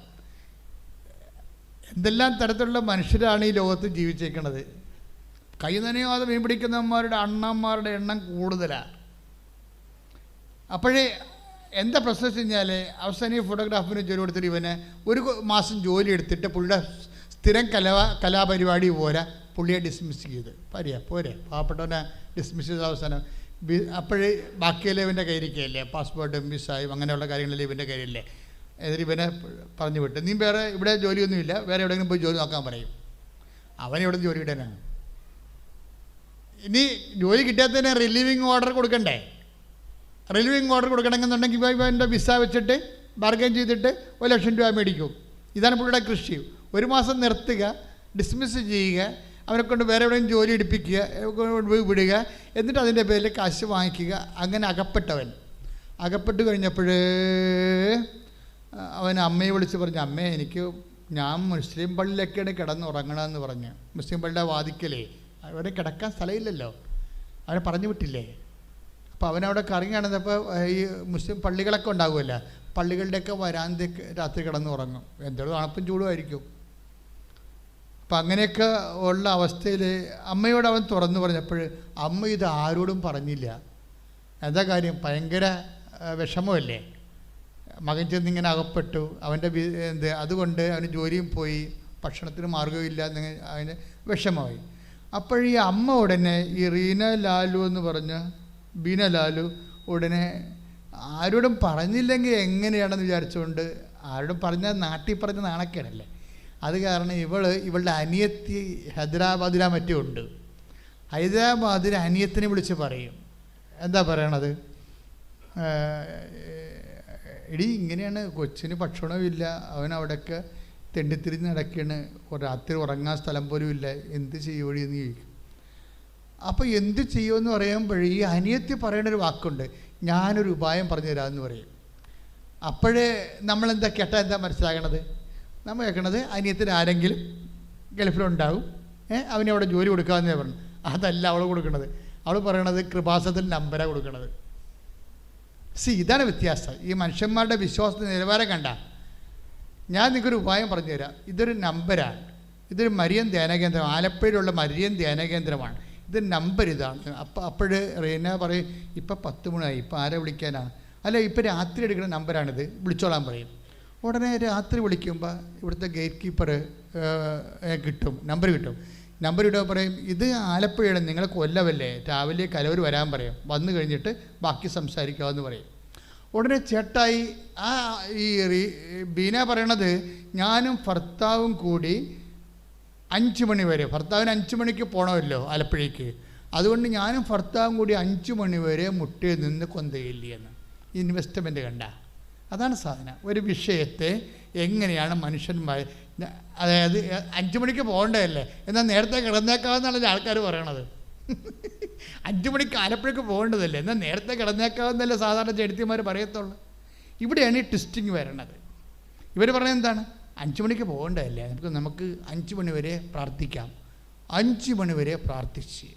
എന്തെല്ലാം തരത്തിലുള്ള മനുഷ്യരാണ് ഈ ലോകത്ത് ജീവിച്ചേക്കണത്. കൈ നനയാതെ മീൻ പിടിക്കുന്നവന്മാരുടെ അണ്ണന്മാരുടെ എണ്ണം കൂടുതലാണ്. അപ്പോഴേ എന്താ പ്രശ്നം വെച്ച് കഴിഞ്ഞാൽ, അവസാനം ഈ ഫോട്ടോഗ്രാഫിന് ജോലി കൊടുത്തിട്ട് ഇവന് 1 മാസം ജോലി എടുത്തിട്ട് പുള്ളിയുടെ സ്ഥിരം കലാപരിപാടി പോരാ, പുള്ളിയെ ഡിസ്മിസ് ചെയ്ത് പോരെ, പാവപ്പെട്ടവനെ ഡിസ്മിസ് ചെയ്ത അവസാനം അപ്പോഴേ ബാക്കിയെല്ലാം ഇവൻ്റെ കയ്യിരിക്കുകയല്ലേ, പാസ്പോർട്ടും വിസയും അങ്ങനെയുള്ള കാര്യങ്ങളെല്ലാം ഇവൻ്റെ കയ്യിലല്ലേ. എന്നിട്ട് ഇവനെ പറഞ്ഞു വിട്ട്, നീ വേറെ ഇവിടെ ജോലിയൊന്നുമില്ല, വേറെ എവിടെയെങ്കിലും പോയി ജോലി നോക്കാൻ പറയും. അവനെവിടെ ജോലി ഇടാനാണ്? ഇനി ജോലി കിട്ടാത്തതിന് റിലീവിങ് ഓർഡർ കൊടുക്കണ്ടേ? റിലീവിങ് ഓർഡർ കൊടുക്കണമെന്നുണ്ടെങ്കിൽ ഇവൻ്റെ വിസ വെച്ചിട്ട് ബാർഗൈൻ ചെയ്തിട്ട് 1 ലക്ഷം രൂപ മേടിക്കും. ഇതാണ് പുള്ളിയുടെ കൃഷി. 1 മാസം നിർത്തുക, ഡിസ്മിസ് ചെയ്യുക, അവനെ കൊണ്ട് വേറെ എവിടെയും ജോലി എടുപ്പിക്കുക, വിടുക, എന്നിട്ട് അതിൻ്റെ പേരിൽ കാശ് വാങ്ങിക്കുക. അങ്ങനെ അകപ്പെട്ട് കഴിഞ്ഞപ്പോൾ അവൻ അമ്മയെ വിളിച്ച് പറഞ്ഞു, അമ്മേ ഞാൻ മുസ്ലിം പള്ളിയിലൊക്കെയാണ് കിടന്നുറങ്ങണമെന്ന് പറഞ്ഞ്. മുസ്ലിം പള്ളിയുടെ വാതിക്കലേ അവരെ കിടക്കാൻ സ്ഥലമില്ലല്ലോ, അവനെ പറഞ്ഞു വിട്ടില്ലേ. അപ്പോൾ അവനവിടെ കറങ്ങി നടന്നപ്പോൾ ഈ മുസ്ലിം പള്ളികളൊക്കെ ഉണ്ടാകുമല്ലോ, പള്ളികളുടെയൊക്കെ വരാന്തൊക്കെ രാത്രി കിടന്നുറങ്ങും. എന്തെങ്കിലും തണുപ്പും ചൂടുമായിരിക്കും. അപ്പം അങ്ങനെയൊക്കെ ഉള്ള അവസ്ഥയിൽ അമ്മയോട് അവൻ തുറന്നു പറഞ്ഞപ്പോൾ അമ്മ ഇത് ആരോടും പറഞ്ഞില്ല. എന്താ കാര്യം? ഭയങ്കര വിഷമമല്ലേ, മകൻ ചെന്നിങ്ങനെ അകപ്പെട്ടു, അവൻ്റെ അതുകൊണ്ട് അവന് ജോലിയും പോയി, ഭക്ഷണത്തിന് മാർഗ്ഗമില്ല, അവന് വിഷമമായി. അപ്പോൾ ഈ അമ്മ ഉടനെ ഈ ബീന ലാലു ഉടനെ ആരോടും പറഞ്ഞില്ലെങ്കിൽ എങ്ങനെയാണെന്ന് വിചാരിച്ചുകൊണ്ട്, ആരോടും പറഞ്ഞാൽ നാട്ടിൽ പറഞ്ഞ നാണക്കേടല്ലേ, അത് കാരണം ഇവളുടെ അനിയത്തി ഹൈദരാബാദിലാ മറ്റേ ഉണ്ട്. ഹൈദരാബാദിൽ അനിയത്തിനെ വിളിച്ച് പറയും. എന്താ പറയണത്? എടി ഇങ്ങനെയാണ്, കൊച്ചിന് ഭക്ഷണമില്ല, അവൻ അവിടെയൊക്കെ തെണ്ടിത്തിരിഞ്ഞ് നടക്കുകയാണ്, രാത്രി ഉറങ്ങാൻ സ്ഥലം പോലും ഇല്ല, എന്ത് ചെയ്യുവഴി എന്ന് ചോദിക്കും. അപ്പോൾ എന്ത് ചെയ്യുമെന്ന് പറയുമ്പോൾ ഈ അനിയത്തി പറയണൊരു വാക്കുണ്ട്, ഞാനൊരു ഉപായം പറഞ്ഞു തരാമെന്ന് പറയും. അപ്പോഴേ നമ്മളെന്താ കേട്ടാൽ എന്താ മനസ്സിലാകണത്? നമ്മൾ കേൾക്കണത് അനിയത്തിന് ആരെങ്കിലും ഗൾഫിലുണ്ടാവും, അവനെ അവിടെ ജോലി കൊടുക്കാമെന്നേ പറഞ്ഞു. അതല്ല അവൾ കൊടുക്കണത്. അവൾ പറയണത് കൃപാസത്തിൽ നമ്പരാണ് കൊടുക്കണത്. ഇതാണ് വ്യത്യാസം. ഈ മനുഷ്യന്മാരുടെ വിശ്വാസത്തിന് നിലവാരം കണ്ട. ഞാൻ നിങ്ങൾക്കൊരു ഉപായം പറഞ്ഞു തരാം. ഇതൊരു നമ്പരാണ്, ഇതൊരു മരിയൻ ധ്യാനകേന്ദ്രം, ആലപ്പുഴയിലുള്ള മരിയൻ ധ്യാനകേന്ദ്രമാണ്. ഇത് നമ്പർ ഇതാണ്. അപ്പോഴ് റീന പറയും ഇപ്പം 10 മണിയായി, ഇപ്പം ആരെ വിളിക്കാനാണ്? അല്ല, ഇപ്പം രാത്രി എടുക്കുന്ന നമ്പറാണിത്, വിളിച്ചോളാൻ പറയും. ഉടനെ രാത്രി വിളിക്കുമ്പോൾ ഇവിടുത്തെ ഗേറ്റ് കീപ്പർ കിട്ടും, നമ്പർ കിട്ടും. നമ്പർ ഇടുക, പറയും ഇത് ആലപ്പുഴയാണ്, നിങ്ങൾ കൊല്ലമല്ലേ, രാവിലെ കലവർ വരാൻ പറയും, വന്നു കഴിഞ്ഞിട്ട് ബാക്കി സംസാരിക്കാമെന്ന് പറയും. ഉടനെ ചേട്ടായി ഈ ബീന പറയണത് ഞാനും ഭർത്താവും കൂടി 5 മണി വരെ, ഭർത്താവിന് 5 മണിക്ക് പോകണമല്ലോ ആലപ്പുഴയ്ക്ക്, അതുകൊണ്ട് ഞാനും ഭർത്താവും കൂടി 5 മണി വരെ മുട്ടയിൽ നിന്ന് കൊന്തയില്ലെന്ന്. ഇൻവെസ്റ്റ്മെൻറ്റ് കണ്ട, അതാണ് സാധനം. ഒരു വിഷയത്തെ എങ്ങനെയാണ് മനുഷ്യന്മാർ, അതായത് 5 മണിക്ക് പോകേണ്ടതല്ലേ, എന്നാൽ നേരത്തെ കിടന്നേക്കാമെന്നാണ് ആൾക്കാർ പറയണത്. 5 മണിക്ക് ആലപ്പുഴയ്ക്ക് പോകേണ്ടതല്ലേ, എന്നാൽ നേരത്തെ കിടന്നേക്കാമെന്നല്ലേ സാധാരണ ചെടുത്തിമാർ പറയത്തുള്ളൂ. ഇവിടെയാണ് ഈ ട്വിസ്റ്റിങ് വരണത്. ഇവർ പറയുന്നത് എന്താണ്? 5 മണിക്ക് പോകേണ്ടതല്ലേ, നമുക്ക് 5 മണി വരെ പ്രാർത്ഥിക്കാം. 5 മണി വരെ പ്രാർത്ഥിച്ച്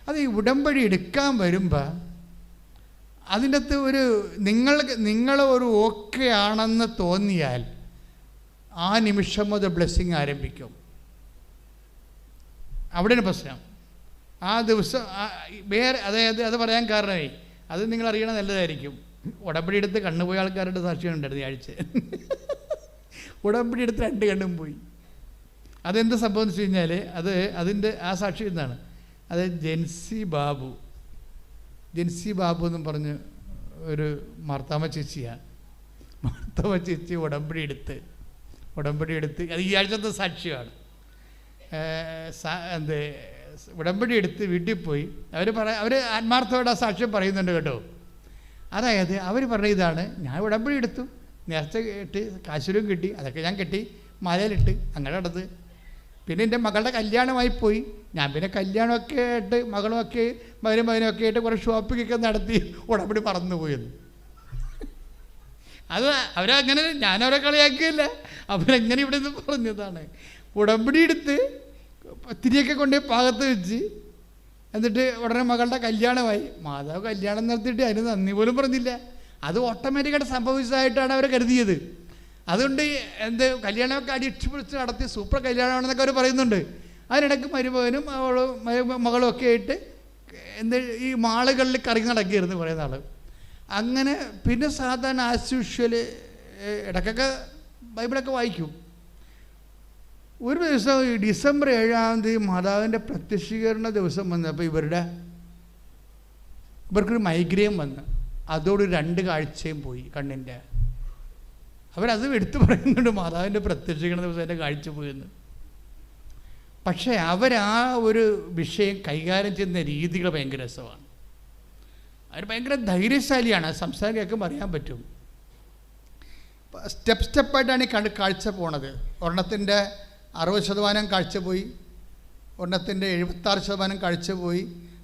അത് ഈ ഉടമ്പടി എടുക്കാൻ വരുമ്പോൾ അതിൻ്റെ അകത്ത് ഒരു നിങ്ങൾ ഒരു ഓക്കെ ആണെന്ന് തോന്നിയാൽ ആ നിമിഷം മുതൽ ബ്ലെസ്സിങ് ആരംഭിക്കും. അവിടെയാണ് പ്രശ്നം. ആ ദിവസം വേറെ, അതായത് അത് പറയാൻ കാരണമേ അത് നിങ്ങൾ അറിയണത് നല്ലതായിരിക്കും. ഉടമ്പടി എടുത്ത് കണ്ണുപോയ ആൾക്കാരുടെ സാക്ഷികളുണ്ടായിരുന്നു ഈ ആഴ്ച. ഉടമ്പടി എടുത്ത് 2 കണ്ണും പോയി. അതെന്ത് സംഭവം എന്ന് വെച്ച് കഴിഞ്ഞാൽ അതിൻ്റെ ആ സാക്ഷി എന്താണ്? അത് ജെൻസി ബാബു എന്നും പറഞ്ഞ് ഒരു മാർത്താമ്മ ചേച്ചിയാണ്. മാർത്താമ്മ ചേച്ചി ഉടമ്പടി എടുത്ത് അത് ഈ ആഴ്ചത്തെ സാക്ഷിയാണ്. ഉടമ്പടി എടുത്ത് വീട്ടിൽ പോയി അവർ ആത്മാർത്ഥമായിട്ട് ആ സാക്ഷ്യം പറയുന്നുണ്ട് കേട്ടോ. അതായത് അവർ പറഞ്ഞ ഇതാണ്, ഞാൻ ഉടമ്പടി എടുത്തു, നേർച്ച കെട്ടി, കാശുരും കിട്ടി, അതൊക്കെ ഞാൻ കെട്ടി മലയിലിട്ട് അങ്ങനെ നടന്ന്, പിന്നെ എൻ്റെ മകളുടെ കല്യാണമായി പോയി, ഞാൻ പിന്നെ കല്യാണമൊക്കെ ആയിട്ട് മകനുമൊക്കെ ആയിട്ട് കുറേ ഷോപ്പിങ്ങൊക്കെ നടത്തി ഉടമ്പടി മറന്നുപോയെന്ന്. അത് അവരങ്ങനെ, ഞാനവരെ കളിയാക്കിയില്ല, അവരെങ്ങനെ ഇവിടെ നിന്ന് പറഞ്ഞതാണ്. ഉടമ്പടി എടുത്ത് തിരിയൊക്കെ കൊണ്ടുപോയി പാകത്ത് വെച്ച്, എന്നിട്ട് ഉടനെ മകളുടെ കല്യാണമായി. മാതാവ് കല്യാണം നടത്തിയിട്ട് അതിന് നന്ദി പോലും പറഞ്ഞില്ല. അത് ഓട്ടോമാറ്റിക്കായിട്ട് സംഭവിച്ചതായിട്ടാണ് അവർ കരുതിയത്. അതുകൊണ്ട് കല്യാണമൊക്കെ അടിച്ചുപൊളിച്ച് നടത്തി സൂപ്പർ കല്യാണമാണെന്നൊക്കെ അവർ പറയുന്നുണ്ട്. അതിനിടയ്ക്ക് മരുമകനും മകളും ഒക്കെ ആയിട്ട് ഈ മാളുകളിൽ കറങ്ങി നടക്കുകയായിരുന്നു കുറേ നാൾ. അങ്ങനെ പിന്നെ സാധാരണ ആസ് യൂഷ്വൽ ഇടയ്ക്കൊക്കെ ബൈബിളൊക്കെ വായിക്കും. ഒരു ദിവസം ഈ ഡിസംബർ 7-ാം തീയതി മാതാവിൻ്റെ പ്രത്യക്ഷീകരണ ദിവസം വന്നപ്പോൾ ഇവർക്കൊരു മൈഗ്രെയിൻ വന്ന്, അതോട് 2 കാഴ്ചയും പോയി കണ്ണിൻ്റെ. അവരത് എടുത്തു പറയുന്നുണ്ട്, മാതാവിൻ്റെ പ്രത്യക്ഷീകരണ ദിവസം എൻ്റെ കാഴ്ച പോയെന്ന്. പക്ഷേ ആ ഒരു വിഷയം കൈകാര്യം ചെയ്യുന്ന രീതികൾ ഭയങ്കര രസമാണ്. അവർ ഭയങ്കര ധൈര്യശാലിയാണ്. സംസാരം കേൾക്കുമ്പോൾ അറിയാൻ പറ്റും. സ്റ്റെപ്പായിട്ടാണ് ഈ കാഴ്ച പോണത്. ഒരെണ്ണത്തിൻ്റെ 60% കാഴ്ച പോയി, ഒരെണ്ണത്തിൻ്റെ 76% കാഴ്ച പോയി.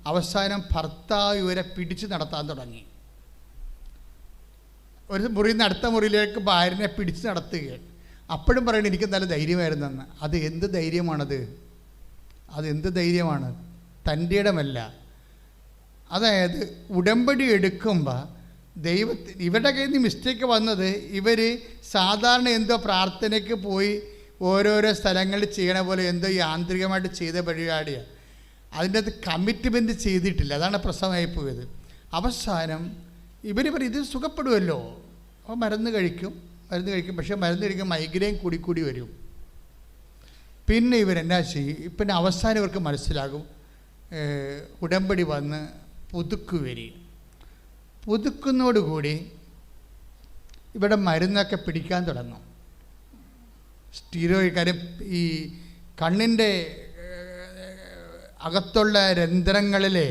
അവസാനം ഭർത്താവ് ഇവരെ പിടിച്ച് നടത്താൻ തുടങ്ങി. ഒരു മുറിയിൽ നിന്ന് അടുത്ത മുറിയിലേക്ക് ഭാര്യനെ പിടിച്ച് നടത്തുകയാണ്. അപ്പോഴും പറയണം എനിക്ക് നല്ല ധൈര്യമായിരുന്നെന്ന്. അത് എന്ത് ധൈര്യമാണ്? തൻ്റെ ഇടമല്ല. അതായത് ഉടമ്പടി എടുക്കുമ്പോൾ ഇവരുടെ കയ്യിൽ നിന്ന് മിസ്റ്റേക്ക് വന്നത്, ഇവർ സാധാരണ എന്തോ പ്രാർത്ഥനയ്ക്ക് പോയി ഓരോരോ സ്ഥലങ്ങളിൽ ചെയ്യണ പോലെ എന്തോ യാന്ത്രികമായിട്ട് ചെയ്ത പരിപാടിയാണ്. അതിൻ്റെ അകത്ത് കമ്മിറ്റ്മെൻറ്റ് ചെയ്തിട്ടില്ല. അതാണ് പ്രശ്നമായി പോയത്. അവസാനം ഇവർ പറയും ഇത് സുഖപ്പെടുമല്ലോ, അപ്പോൾ മരുന്ന് കഴിക്കും. പക്ഷേ മരുന്ന് കഴിക്കുമ്പോൾ മൈഗ്രെയിൻ കൂടി വരും. പിന്നെ ഇവരെന്നാ ചെയ്യും? പിന്നെ അവസാനം ഇവർക്ക് മനസ്സിലാകും, ഉടമ്പടി വന്ന് പുതുക്കുന്നതോടുകൂടി ഇവിടെ മരുന്നൊക്കെ പിടിക്കാൻ തുടങ്ങും. സ്റ്റീറോയിഡ്. കാര്യം ഈ കണ്ണിൻ്റെ അകത്തുള്ള രന്ധ്രങ്ങളിലെ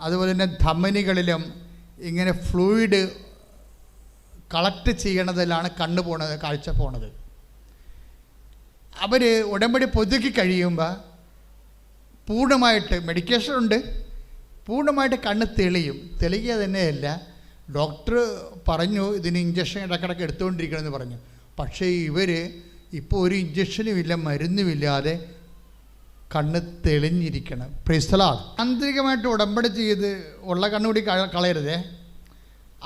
അതുപോലെ തന്നെ ധമനികളിലും ഇങ്ങനെ ഫ്ലൂയിഡ് കളക്ട് ചെയ്യണതിലാണ് കാഴ്ച പോണത്. അവർ ഉടമ്പടി പുതുക്കി കഴിയുമ്പോൾ പൂർണ്ണമായിട്ട് മെഡിക്കേഷനുണ്ട്, പൂർണ്ണമായിട്ട് കണ്ണ് തെളിയുക തന്നെയല്ല. ഡോക്ടർ പറഞ്ഞു ഇതിന് ഇഞ്ചക്ഷൻ ഇടക്കിടക്ക് എടുത്തുകൊണ്ടിരിക്കണമെന്ന് പറഞ്ഞു. പക്ഷേ ഇവർ ഇപ്പോൾ ഒരു ഇഞ്ചക്ഷനും ഇല്ല, മരുന്നുമില്ലാതെ കണ്ണ് തെളിഞ്ഞിരിക്കണം. Praise the Lord. ആന്തരികമായിട്ട് ഉടമ്പടി ചെയ്ത് ഉള്ള കണ്ണുകൂടി കളയരുതേ.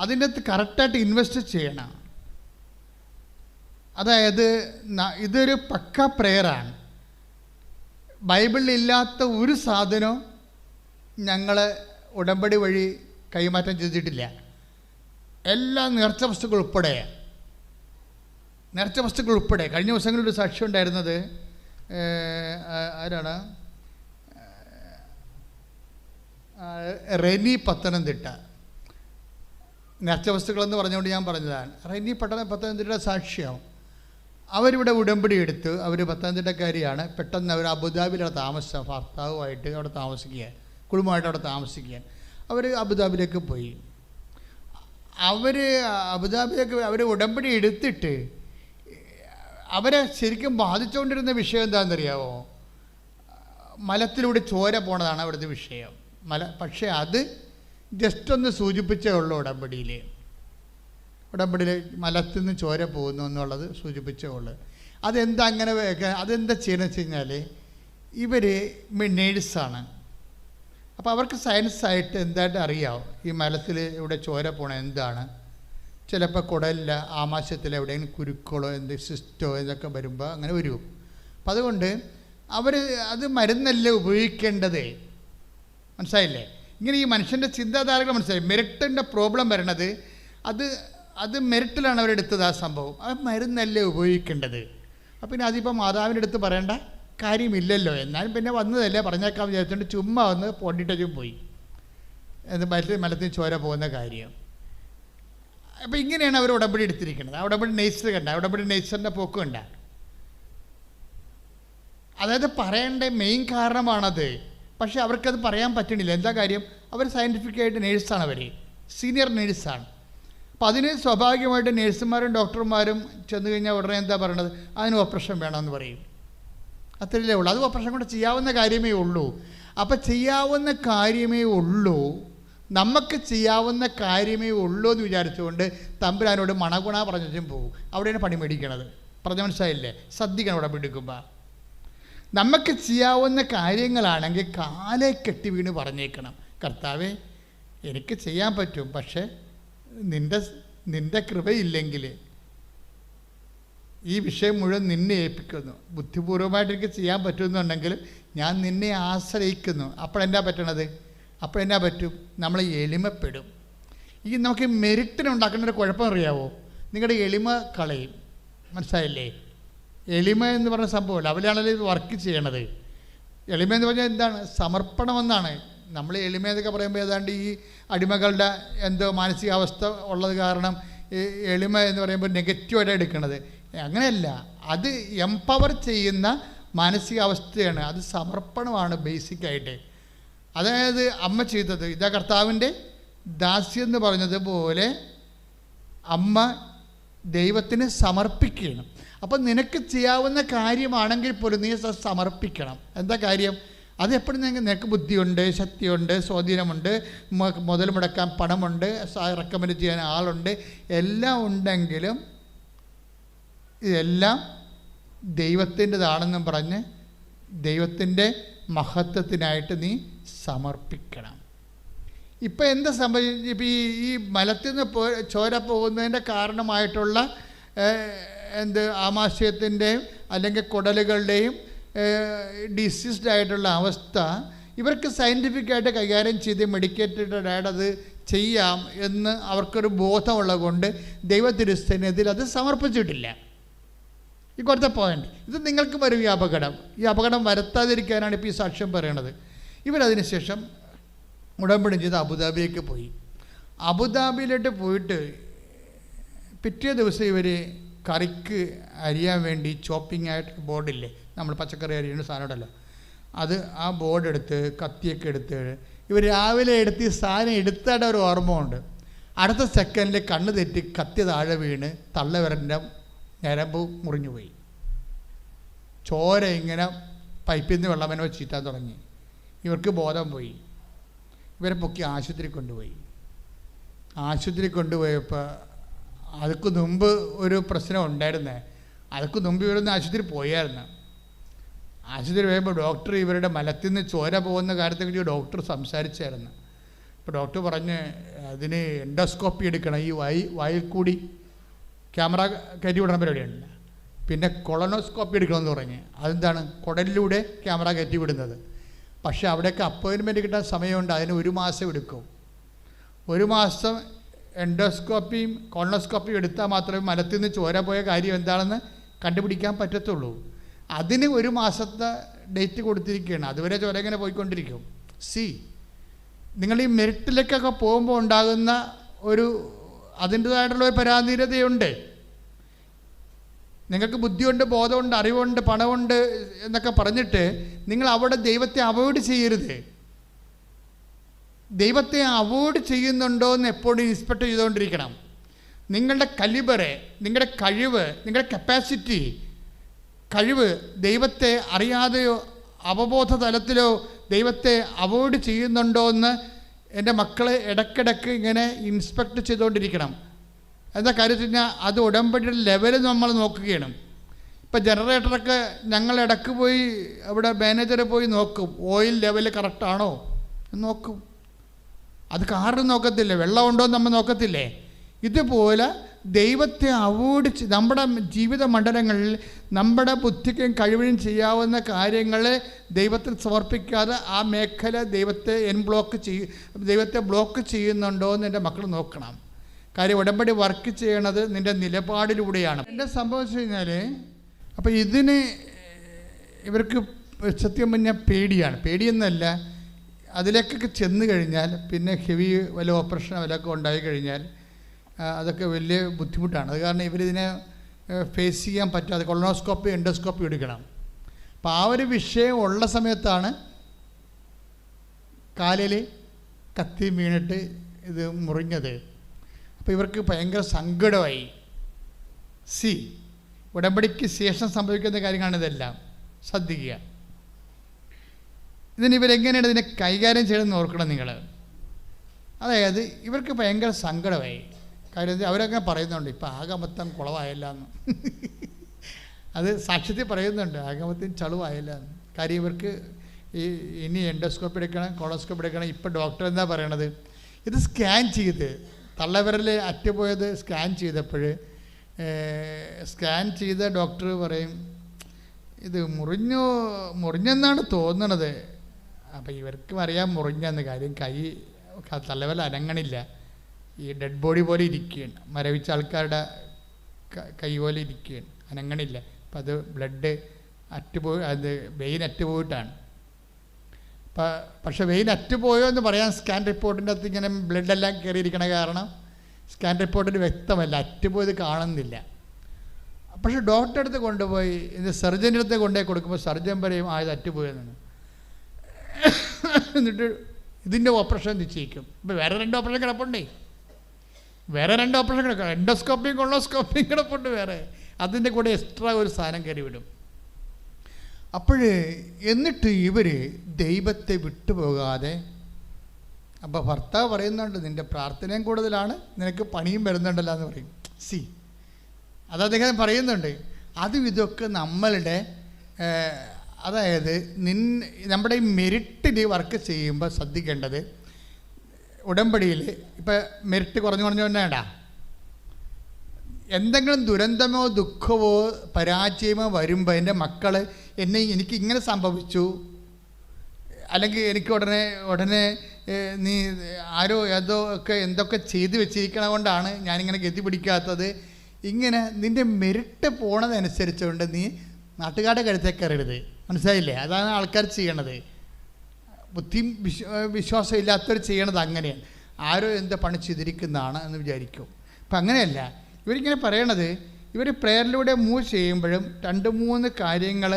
അതിൻ്റെ അകത്ത് കറക്റ്റായിട്ട് ഇൻവെസ്റ്റ് ചെയ്യണം. അതായത് ഇതൊരു പക്ക പ്രെയറാണ്. ബൈബിളിലില്ലാത്ത ഒരു സാധനവും ഞങ്ങൾ ഉടമ്പടി വഴി കൈമാറ്റം ചെയ്തിട്ടില്ല. എല്ലാ നേർച്ച വസ്തുക്കൾ ഉൾപ്പെടെ കഴിഞ്ഞ ദിവസങ്ങളിലൊരു സാക്ഷ്യം ഉണ്ടായിരുന്നത് ആരാണ്? റെനി പത്തനംതിട്ട. നേർച്ച വസ്തുക്കളെന്ന് പറഞ്ഞുകൊണ്ട് ഞാൻ പറഞ്ഞതാണ്. റെനി പത്തനംതിട്ട സാക്ഷ്യം. അവരിവിടെ ഉടമ്പടി എടുത്ത്, അവർ പത്തനംതിട്ടക്കാരിയാണ്. പെട്ടെന്ന് അവർ അബുദാബിയിലാണ് താമസം, ഭർത്താവുമായിട്ട് അവിടെ താമസിക്കുക, കുടുംബമായിട്ട് അവിടെ താമസിക്കുക. അവർ അബുദാബിയിലേക്ക് പോയി. അവർ ഉടമ്പടി എടുത്തിട്ട് അവരെ ശരിക്കും ബാധിച്ചുകൊണ്ടിരുന്ന വിഷയം എന്താണെന്നറിയാമോ? മലത്തിലൂടെ ചോര പോണതാണ് അവിടുത്തെ വിഷയം. പക്ഷേ അത് ജസ്റ്റ് ഒന്ന് സൂചിപ്പിച്ചേ ഉള്ളൂ. ഉടമ്പടിയിൽ മലത്തിൽ നിന്ന് ചോര പോകുന്നു എന്നുള്ളത് സൂചിപ്പിച്ചേ ഉള്ളൂ. അതെന്താ ചെയ്യണമെന്ന് വെച്ച് കഴിഞ്ഞാൽ, ഇവർ നേഴ്സാണ്. അപ്പോൾ അവർക്ക് സയൻസായിട്ട് എന്തായിട്ട് അറിയാം ഈ മലത്തിൽ ഇവിടെ ചോര പോണ എന്താണ്. ചിലപ്പോൾ കുടലില്ല, ആമാശയത്തിൽ എവിടെയെങ്കിലും കുരുക്കളോ സിസ്റ്റോ ഇതൊക്കെ വരുമ്പോൾ അങ്ങനെ വരും. അപ്പം അതുകൊണ്ട് അത് മരുന്നല്ല ഉപയോഗിക്കേണ്ടത്. മനസ്സിലായില്ലേ? ഇങ്ങനെ ഈ മനുഷ്യൻ്റെ ചിന്താധാരകൾ മനസ്സിലായി. മെറിറ്റിൻ്റെ പ്രോബ്ലം വരണത് അത് മെറിറ്റിലാണ് അവരെടുത്തത്. ആ സംഭവം മരുന്നല്ലേ ഉപയോഗിക്കേണ്ടത്. അപ്പം പിന്നെ അതിപ്പോൾ മാതാവിൻ്റെ അടുത്ത് പറയേണ്ട കാര്യമില്ലല്ലോ. എന്നാലും പിന്നെ വന്നതല്ലേ പറഞ്ഞേക്കാൻ വിചാരിച്ചുകൊണ്ട് ചുമ്മാ വന്ന് പൊണ്ടിട്ടും പോയി. മലത്തിൽ ചോര പോകുന്ന കാര്യം. അപ്പോൾ ഇങ്ങനെയാണ് അവർ ഉടമ്പടി എടുത്തിരിക്കുന്നത്. ആ ഉടമ്പടി നേച്ചർ കണ്ട, ഉടമ്പടി നേച്ചറിൻ്റെ പോക്ക് കണ്ട. അതായത് പറയേണ്ട മെയിൻ കാരണമാണത്. പക്ഷേ അവർക്കത് പറയാൻ പറ്റണില്ല. എന്താ കാര്യം? അവർ സയൻറ്റിഫിക്കായിട്ട് നേഴ്സാണ്, അവർ സീനിയർ നേഴ്സാണ്. അപ്പോൾ അതിന് സ്വാഭാവികമായിട്ട് നേഴ്സുമാരും ഡോക്ടർമാരും ചെന്ന് കഴിഞ്ഞാൽ ഉടനെ എന്താ പറയണത്? അതിന് ഓപ്പറേഷൻ വേണമെന്ന് പറയും. അത്രയല്ലേ ഉള്ളൂ. അത് ഓപ്പറേഷൻ കൊണ്ട് ചെയ്യാവുന്ന കാര്യമേ ഉള്ളൂ. അപ്പം ചെയ്യാവുന്ന കാര്യമേ ഉള്ളൂ, നമുക്ക് ചെയ്യാവുന്ന കാര്യമേ ഉള്ളൂ എന്ന് വിചാരിച്ചുകൊണ്ട് തമ്പുരാനോട് മണഗുണ പറഞ്ഞും പോകും. അവിടെയാണ് പണി മേടിക്കണത്. പറഞ്ഞ മനസ്സിലായില്ലേ? ശ്രദ്ധിക്കണം. അവിടെ പിടിക്കുമ്പോൾ നമുക്ക് ചെയ്യാവുന്ന കാര്യങ്ങളാണെങ്കിൽ കാലെ കെട്ടി വീണ് പറഞ്ഞേക്കണം, കർത്താവേ എനിക്ക് ചെയ്യാൻ പറ്റും, പക്ഷേ നിൻ്റെ കൃപയില്ലെങ്കിൽ ഈ വിഷയം മുഴുവൻ നിന്നെ ഏൽപ്പിക്കുന്നു. ബുദ്ധിപൂർവമായിട്ട് എനിക്ക് ചെയ്യാൻ പറ്റുമെന്നുണ്ടെങ്കിൽ ഞാൻ നിന്നെ ആശ്രയിക്കുന്നു. അപ്പോഴെന്നാ പറ്റണത്? അപ്പോഴെന്നാ പറ്റും? നമ്മൾ എളിമപ്പെടും. നമുക്ക് മെറിറ്റിനുണ്ടാക്കുന്ന ഒരു കുഴപ്പം അറിയാവോ? നിങ്ങളുടെ എളിമ കളയും. മനസ്സിലായില്ലേ? എളിമ എന്ന് പറഞ്ഞ സംഭവമല്ല, അവരാണല്ലോ ഇത് വർക്ക് ചെയ്യണത്. എളിമ എന്ന് പറഞ്ഞാൽ എന്താണ്? സമർപ്പണമെന്നാണ്. നമ്മൾ എളിമ എന്നൊക്കെ പറയുമ്പോൾ ഏതാണ്ട് ഈ അടിമകളുടെ എന്തോ മാനസികാവസ്ഥ ഉള്ളത് കാരണം എളിമ എന്ന് പറയുമ്പോൾ നെഗറ്റീവായിട്ട് എടുക്കുന്നത്. അങ്ങനെയല്ല, അത് എംപവർ ചെയ്യുന്ന മാനസികാവസ്ഥയാണ്. അത് സമർപ്പണമാണ് ബേസിക്കായിട്ട്. അതായത് അമ്മ ചെയ്തത് ഇതാ, കർത്താവിൻ്റെ ദാസ്യം എന്ന് പറഞ്ഞതുപോലെ അമ്മ ദൈവത്തിന് സമർപ്പിക്കണം. അപ്പം നിനക്ക് ചെയ്യാവുന്ന കാര്യമാണെങ്കിൽ പോലും നീ സമർപ്പിക്കണം. എന്താ കാര്യം? അതെപ്പോഴും നിനക്ക് ബുദ്ധിയുണ്ട്, ശക്തിയുണ്ട്, സ്വാധീനമുണ്ട്, മുതൽ മുടക്കാൻ പണമുണ്ട്, റെക്കമെൻഡ് ചെയ്യാൻ ആളുണ്ട്, എല്ലാം ഉണ്ടെങ്കിലും ഇതെല്ലാം ദൈവത്തിൻ്റെതാണെന്നും പറഞ്ഞ് ദൈവത്തിൻ്റെ മഹത്വത്തിനായിട്ട് നീ സമർപ്പിക്കണം. ഇപ്പം എന്താ സംഭവിച്ചു? ഇപ്പം ഈ മലത്തിൽ നിന്ന് ചോര പോകുന്നതിൻ്റെ കാരണമായിട്ടുള്ള ആമാശയത്തിൻ്റെയും അല്ലെങ്കിൽ കുടലുകളുടെയും ഡിസീസ്ഡ് ആയിട്ടുള്ള അവസ്ഥ ഇവർക്ക് സയൻറ്റിഫിക്കായിട്ട് കൈകാര്യം ചെയ്ത് മെഡിക്കേറ്റഡായിട്ട് അത് ചെയ്യാം എന്ന് അവർക്കൊരു ബോധമുള്ളത് കൊണ്ട് ദൈവത്തിരുസ്ഥനെതിൽ അത് സമർപ്പിച്ചിട്ടില്ല. ഈ കൊടുത്ത പോയിന്റ്. ഇത് നിങ്ങൾക്ക് വരും ഈ അപകടം. ഈ അപകടം വരുത്താതിരിക്കാനാണ് ഇപ്പോൾ ഈ സാക്ഷ്യം പറയണത്. ഇവരതിന് ശേഷം ഉടമ്പടി ചെയ്ത് അബുദാബിയിലേക്ക് പോയി. അബുദാബിയിലോട്ട് പോയിട്ട് പിറ്റേ ദിവസം ഇവർ കറിക്ക് അരിയാൻ വേണ്ടി ചോപ്പിംഗ് ആയിട്ട് ബോർഡില്ലേ, നമ്മൾ പച്ചക്കറി അരിയുന്ന സാധനമുണ്ടല്ലോ, അത് ആ ബോർഡ് എടുത്ത് കത്തിയൊക്കെ എടുത്ത് ഇവർ രാവിലെ എടുത്ത് ഈ സാധനം എടുത്തായിട്ട് ഒരു ഓർമ്മ ഉണ്ട്. അടുത്ത സെക്കൻഡിൽ കണ്ണ് തെറ്റി കത്തി താഴെ വീണ് തള്ളവിരലിൻ്റെ ഞരമ്പ് മുറിഞ്ഞുപോയി. ചോര ഇങ്ങനെ പൈപ്പിൽ നിന്ന് വെള്ളമനോ ചീറ്റാൻ തുടങ്ങി. ഇവർക്ക് ബോധം പോയി. ഇവരെ പൊക്കി ആശുപത്രി കൊണ്ടുപോയപ്പോൾ അതൊക്കെ മുമ്പ് ഒരു പ്രശ്നം ഉണ്ടായിരുന്നേ. അതൊക്കെ മുമ്പ് ഇവരൊന്ന് ആശുപത്രി പോയായിരുന്നു. ആശുപത്രി പോയപ്പോൾ ഡോക്ടർ ഇവരുടെ മലത്തിൽ നിന്ന് ചോര പോകുന്ന കാര്യത്തെക്കുറിച്ച് ഡോക്ടർ സംസാരിച്ചായിരുന്നു. ഇപ്പോൾ ഡോക്ടർ പറഞ്ഞ് അതിന് എൻഡോസ്കോപ്പി എടുക്കണം, ഈ വായിൽ കൂടി ക്യാമറ കയറ്റി വിടണ പരിപാടിയുണ്ട്. പിന്നെ കൊളനോസ്കോപ്പി എടുക്കണമെന്ന് പറഞ്ഞ്, അതെന്താണ്? കുടലിലൂടെ ക്യാമറ കയറ്റി വിടുന്നത്. പക്ഷെ അവിടെയൊക്കെ അപ്പോയിൻമെൻറ്റ് കിട്ടാൻ സമയമുണ്ട്. അതിന് 1 മാസം എടുക്കും. 1 മാസം എൻഡോസ്കോപ്പിയും കോളനോസ്കോപ്പിയും എടുത്താൽ മാത്രമേ മലത്തിൽ നിന്ന് ചോര പോയ കാര്യം എന്താണെന്ന് കണ്ടുപിടിക്കാൻ പറ്റത്തുള്ളൂ. അതിന് 1 മാസത്തെ ഡേറ്റ് കൊടുത്തിരിക്കുകയാണ്. അതുവരെ ചോര ഇങ്ങനെ പോയിക്കൊണ്ടിരിക്കും. നിങ്ങൾ ഈ മെറിറ്റിലേക്കൊക്കെ പോകുമ്പോൾ ഉണ്ടാകുന്ന അതിൻ്റേതായിട്ടുള്ള ഒരു പരാധീനതയുണ്ട്. നിങ്ങൾക്ക് ബുദ്ധിയുണ്ട്, ബോധമുണ്ട്, അറിവുണ്ട്, പണമുണ്ട് എന്നൊക്കെ പറഞ്ഞിട്ട് നിങ്ങൾ അവിടെ ദൈവത്തെ അവോയ്ഡ് ചെയ്യരുത്. ദൈവത്തെ അവോയ്ഡ് ചെയ്യുന്നുണ്ടോ എന്ന് എപ്പോഴും ഇൻസ്പെക്ട് ചെയ്തുകൊണ്ടിരിക്കണം. നിങ്ങളുടെ കലിബറ്, നിങ്ങളുടെ കഴിവ്, നിങ്ങളുടെ കഴിവ് ദൈവത്തെ അറിയാതെയോ അവബോധ തലത്തിലോ ദൈവത്തെ അവോയ്ഡ് ചെയ്യുന്നുണ്ടോ എന്ന് എൻ്റെ മക്കളെ ഇടയ്ക്കിടയ്ക്ക് ഇങ്ങനെ ഇൻസ്പെക്ട് ചെയ്തുകൊണ്ടിരിക്കണം. എന്താ കാര്യത്തിൽ അത് ഉടമ്പടിയുടെ ലെവൽ നമ്മൾ നോക്കുകയാണ്. ഇപ്പം ജനറേറ്ററൊക്കെ ഞങ്ങൾ ഇടയ്ക്ക് പോയി അവിടെ മാനേജർ പോയി നോക്കും, ഓയിൽ ലെവൽ കറക്റ്റാണോ എന്ന് നോക്കും. അത് കാറ് നോക്കത്തില്ലേ, വെള്ളമുണ്ടോ എന്ന് നമ്മൾ നോക്കത്തില്ലേ. ഇതുപോലെ ദൈവത്തെ അവോയ്ഡ് നമ്മുടെ ജീവിത മണ്ഡലങ്ങളിൽ നമ്മുടെ ബുദ്ധിക്കും കഴിവിനും ചെയ്യാവുന്ന കാര്യങ്ങൾ ദൈവത്തിന് സമർപ്പിക്കാതെ ആ മേഖല ദൈവത്തെ ബ്ലോക്ക് ചെയ്യുന്നുണ്ടോ എന്ന് എൻ്റെ മക്കൾ നോക്കണം. കാര്യം ഉടമ്പടി വർക്ക് ചെയ്യണത് നിൻ്റെ നിലപാടിലൂടെയാണ്. എൻ്റെ സംഭവിച്ചു കഴിഞ്ഞാൽ അപ്പോൾ ഇവർക്ക് സത്യം പറഞ്ഞാൽ പേടിയെന്നല്ല, അതിലേക്കൊക്കെ ചെന്ന് കഴിഞ്ഞാൽ പിന്നെ ഹെവി വല്ല ഓപ്പറേഷനോ വല്ലതൊക്കെ ഉണ്ടായി കഴിഞ്ഞാൽ അതൊക്കെ വലിയ ബുദ്ധിമുട്ടാണ്. അത് കാരണം ഇവരിതിനെ ഫേസ് ചെയ്യാൻ പറ്റാതെ കൊളനോസ്കോപ്പി എൻഡോസ്കോപ്പി എടുക്കണം. അപ്പോൾ ആ ഒരു വിഷയം ഉള്ള സമയത്താണ് കാലിൽ കത്തി വീണിട്ട് ഇത് മുറിഞ്ഞത്. അപ്പോൾ ഇവർക്ക് ഭയങ്കര സങ്കടമായി. ഉടമ്പടിക്ക് ശേഷം സംഭവിക്കുന്ന കാര്യങ്ങളാണ് ഇതെല്ലാം. ശ്രദ്ധിക്കുക. ഇവരെങ്ങനെയാണ് ഇതിനെ കൈകാര്യം ചെയ്യണമെന്ന് ഓർക്കണം നിങ്ങൾ. അതായത് ഇവർക്ക് ഭയങ്കര സങ്കടമായി. കാര്യം അവരങ്ങനെ പറയുന്നുണ്ട്, ഇപ്പം ആകെ മൊത്തം കുളവായല്ല എന്ന്. അത് സാക്ഷ്യത്തിൽ പറയുന്നുണ്ട്, ആകെ മൊത്തം ചളുവായല്ല എന്ന്. കാര്യം ഇവർക്ക് ഇനി എൻഡോസ്കോപ്പ് എടുക്കണം, കോളോസ്കോപ്പ് എടുക്കണം. ഇപ്പം ഡോക്ടർ എന്താ പറയണത്, ഇത് സ്കാൻ ചെയ്ത് തള്ളവിരൽ അറ്റുപോയത് സ്കാൻ ചെയ്തപ്പോൾ സ്കാൻ ചെയ്ത ഡോക്ടർ പറയും ഇത് മുറിഞ്ഞെന്നാണ് തോന്നണത്. അപ്പം ഇവർക്കും അറിയാം മുറിഞ്ഞെന്ന്. കാര്യം തള്ളവിരൽ അനങ്ങണില്ല, ഈ ഡെഡ് ബോഡി പോലെ ഇരിക്കുകയാണ്, മരവിച്ച ആൾക്കാരുടെ കൈ പോലെ ഇരിക്കുകയാണ്, അനങ്ങണില്ല. അപ്പം അത് ബ്ലഡ് വെയിൻ അറ്റുപോയിട്ടാണ്. പക്ഷെ വെയിൻ അറ്റുപോയോ എന്ന് പറയാൻ സ്കാൻ റിപ്പോർട്ടിൻ്റെ അകത്ത് ഇങ്ങനെ ബ്ലഡെല്ലാം കയറിയിരിക്കണ കാരണം സ്കാൻ റിപ്പോർട്ടിൽ വ്യക്തമല്ല, അറ്റുപോയത് കാണുന്നില്ല. പക്ഷെ ഡോക്ടറെ അടുത്ത് കൊണ്ടുപോയി സർജൻ്റെ അടുത്ത് കൊണ്ടുപോയി കൊടുക്കുമ്പോൾ സർജൻ പറയും ആയത് അറ്റുപോയെന്നാണ്. എന്നിട്ട് ഇതിൻ്റെ ഓപ്പറേഷൻ നിശ്ചയിക്കും. ഇപ്പോൾ വേറെ 2 ഓപ്പറേഷൻ കിടപ്പുണ്ടേ, എൻഡോസ്കോപ്പിയും കൊളോസ്കോപ്പിയും കിടപ്പുണ്ട് വേറെ. അതിൻ്റെ കൂടെ എക്സ്ട്രാ ഒരു സാധനം കയറി വിടും. എന്നിട്ട് ഇവർ ദൈവത്തെ വിട്ടുപോകാതെ, അപ്പോൾ ഭർത്താവ് പറയുന്നുണ്ട് നിൻ്റെ പ്രാർത്ഥനയും കൂടുതലാണ്, നിനക്ക് പണിയും വരുന്നുണ്ടല്ലോ എന്ന് പറയും. അത് അദ്ദേഹം പറയുന്നുണ്ട്. അതും ഇതൊക്കെ നമ്മളുടെ അതായത് നമ്മുടെ ഈ മെറിറ്റിൽ വർക്ക് ചെയ്യുമ്പോൾ ശ്രദ്ധിക്കേണ്ടത്, ഉടമ്പടിയിൽ ഇപ്പം മെറിറ്റ് കുറഞ്ഞു തന്നെയാടാ. എന്തെങ്കിലും ദുരന്തമോ ദുഃഖമോ പരാജയമോ വരുമ്പോൾ എൻ്റെ മക്കൾ എനിക്ക് ഇങ്ങനെ സംഭവിച്ചു, അല്ലെങ്കിൽ എനിക്ക് ഉടനെ നീ ആരോ ഏതോ ഒക്കെ എന്തൊക്കെ ചെയ്തു വെച്ചിരിക്കണ കൊണ്ടാണ് ഞാനിങ്ങനെ ഗതി പിടിക്കാത്തത്, ഇങ്ങനെ നിൻ്റെ മെറിറ്റ് പോണതനുസരിച്ചുകൊണ്ട് നീ നാട്ടുകാരുടെ കഴുത്തേക്ക് കയറരുത്. മനസ്സിലായില്ലേ? അതാണ് ആൾക്കാർ ചെയ്യണത്. ബുദ്ധിയും വിശ്വാസം ഇല്ലാത്തവർ ചെയ്യണത് അങ്ങനെയാണ്. ആരോ എന്താ പണി ചെയ്തിരിക്കുന്നതാണ് എന്ന് വിചാരിക്കും. അപ്പം അങ്ങനെയല്ല. ഇവരിങ്ങനെ പറയണത്, ഇവർ പ്രേയറിലൂടെ മൂവ് ചെയ്യുമ്പോഴും 2-3 കാര്യങ്ങൾ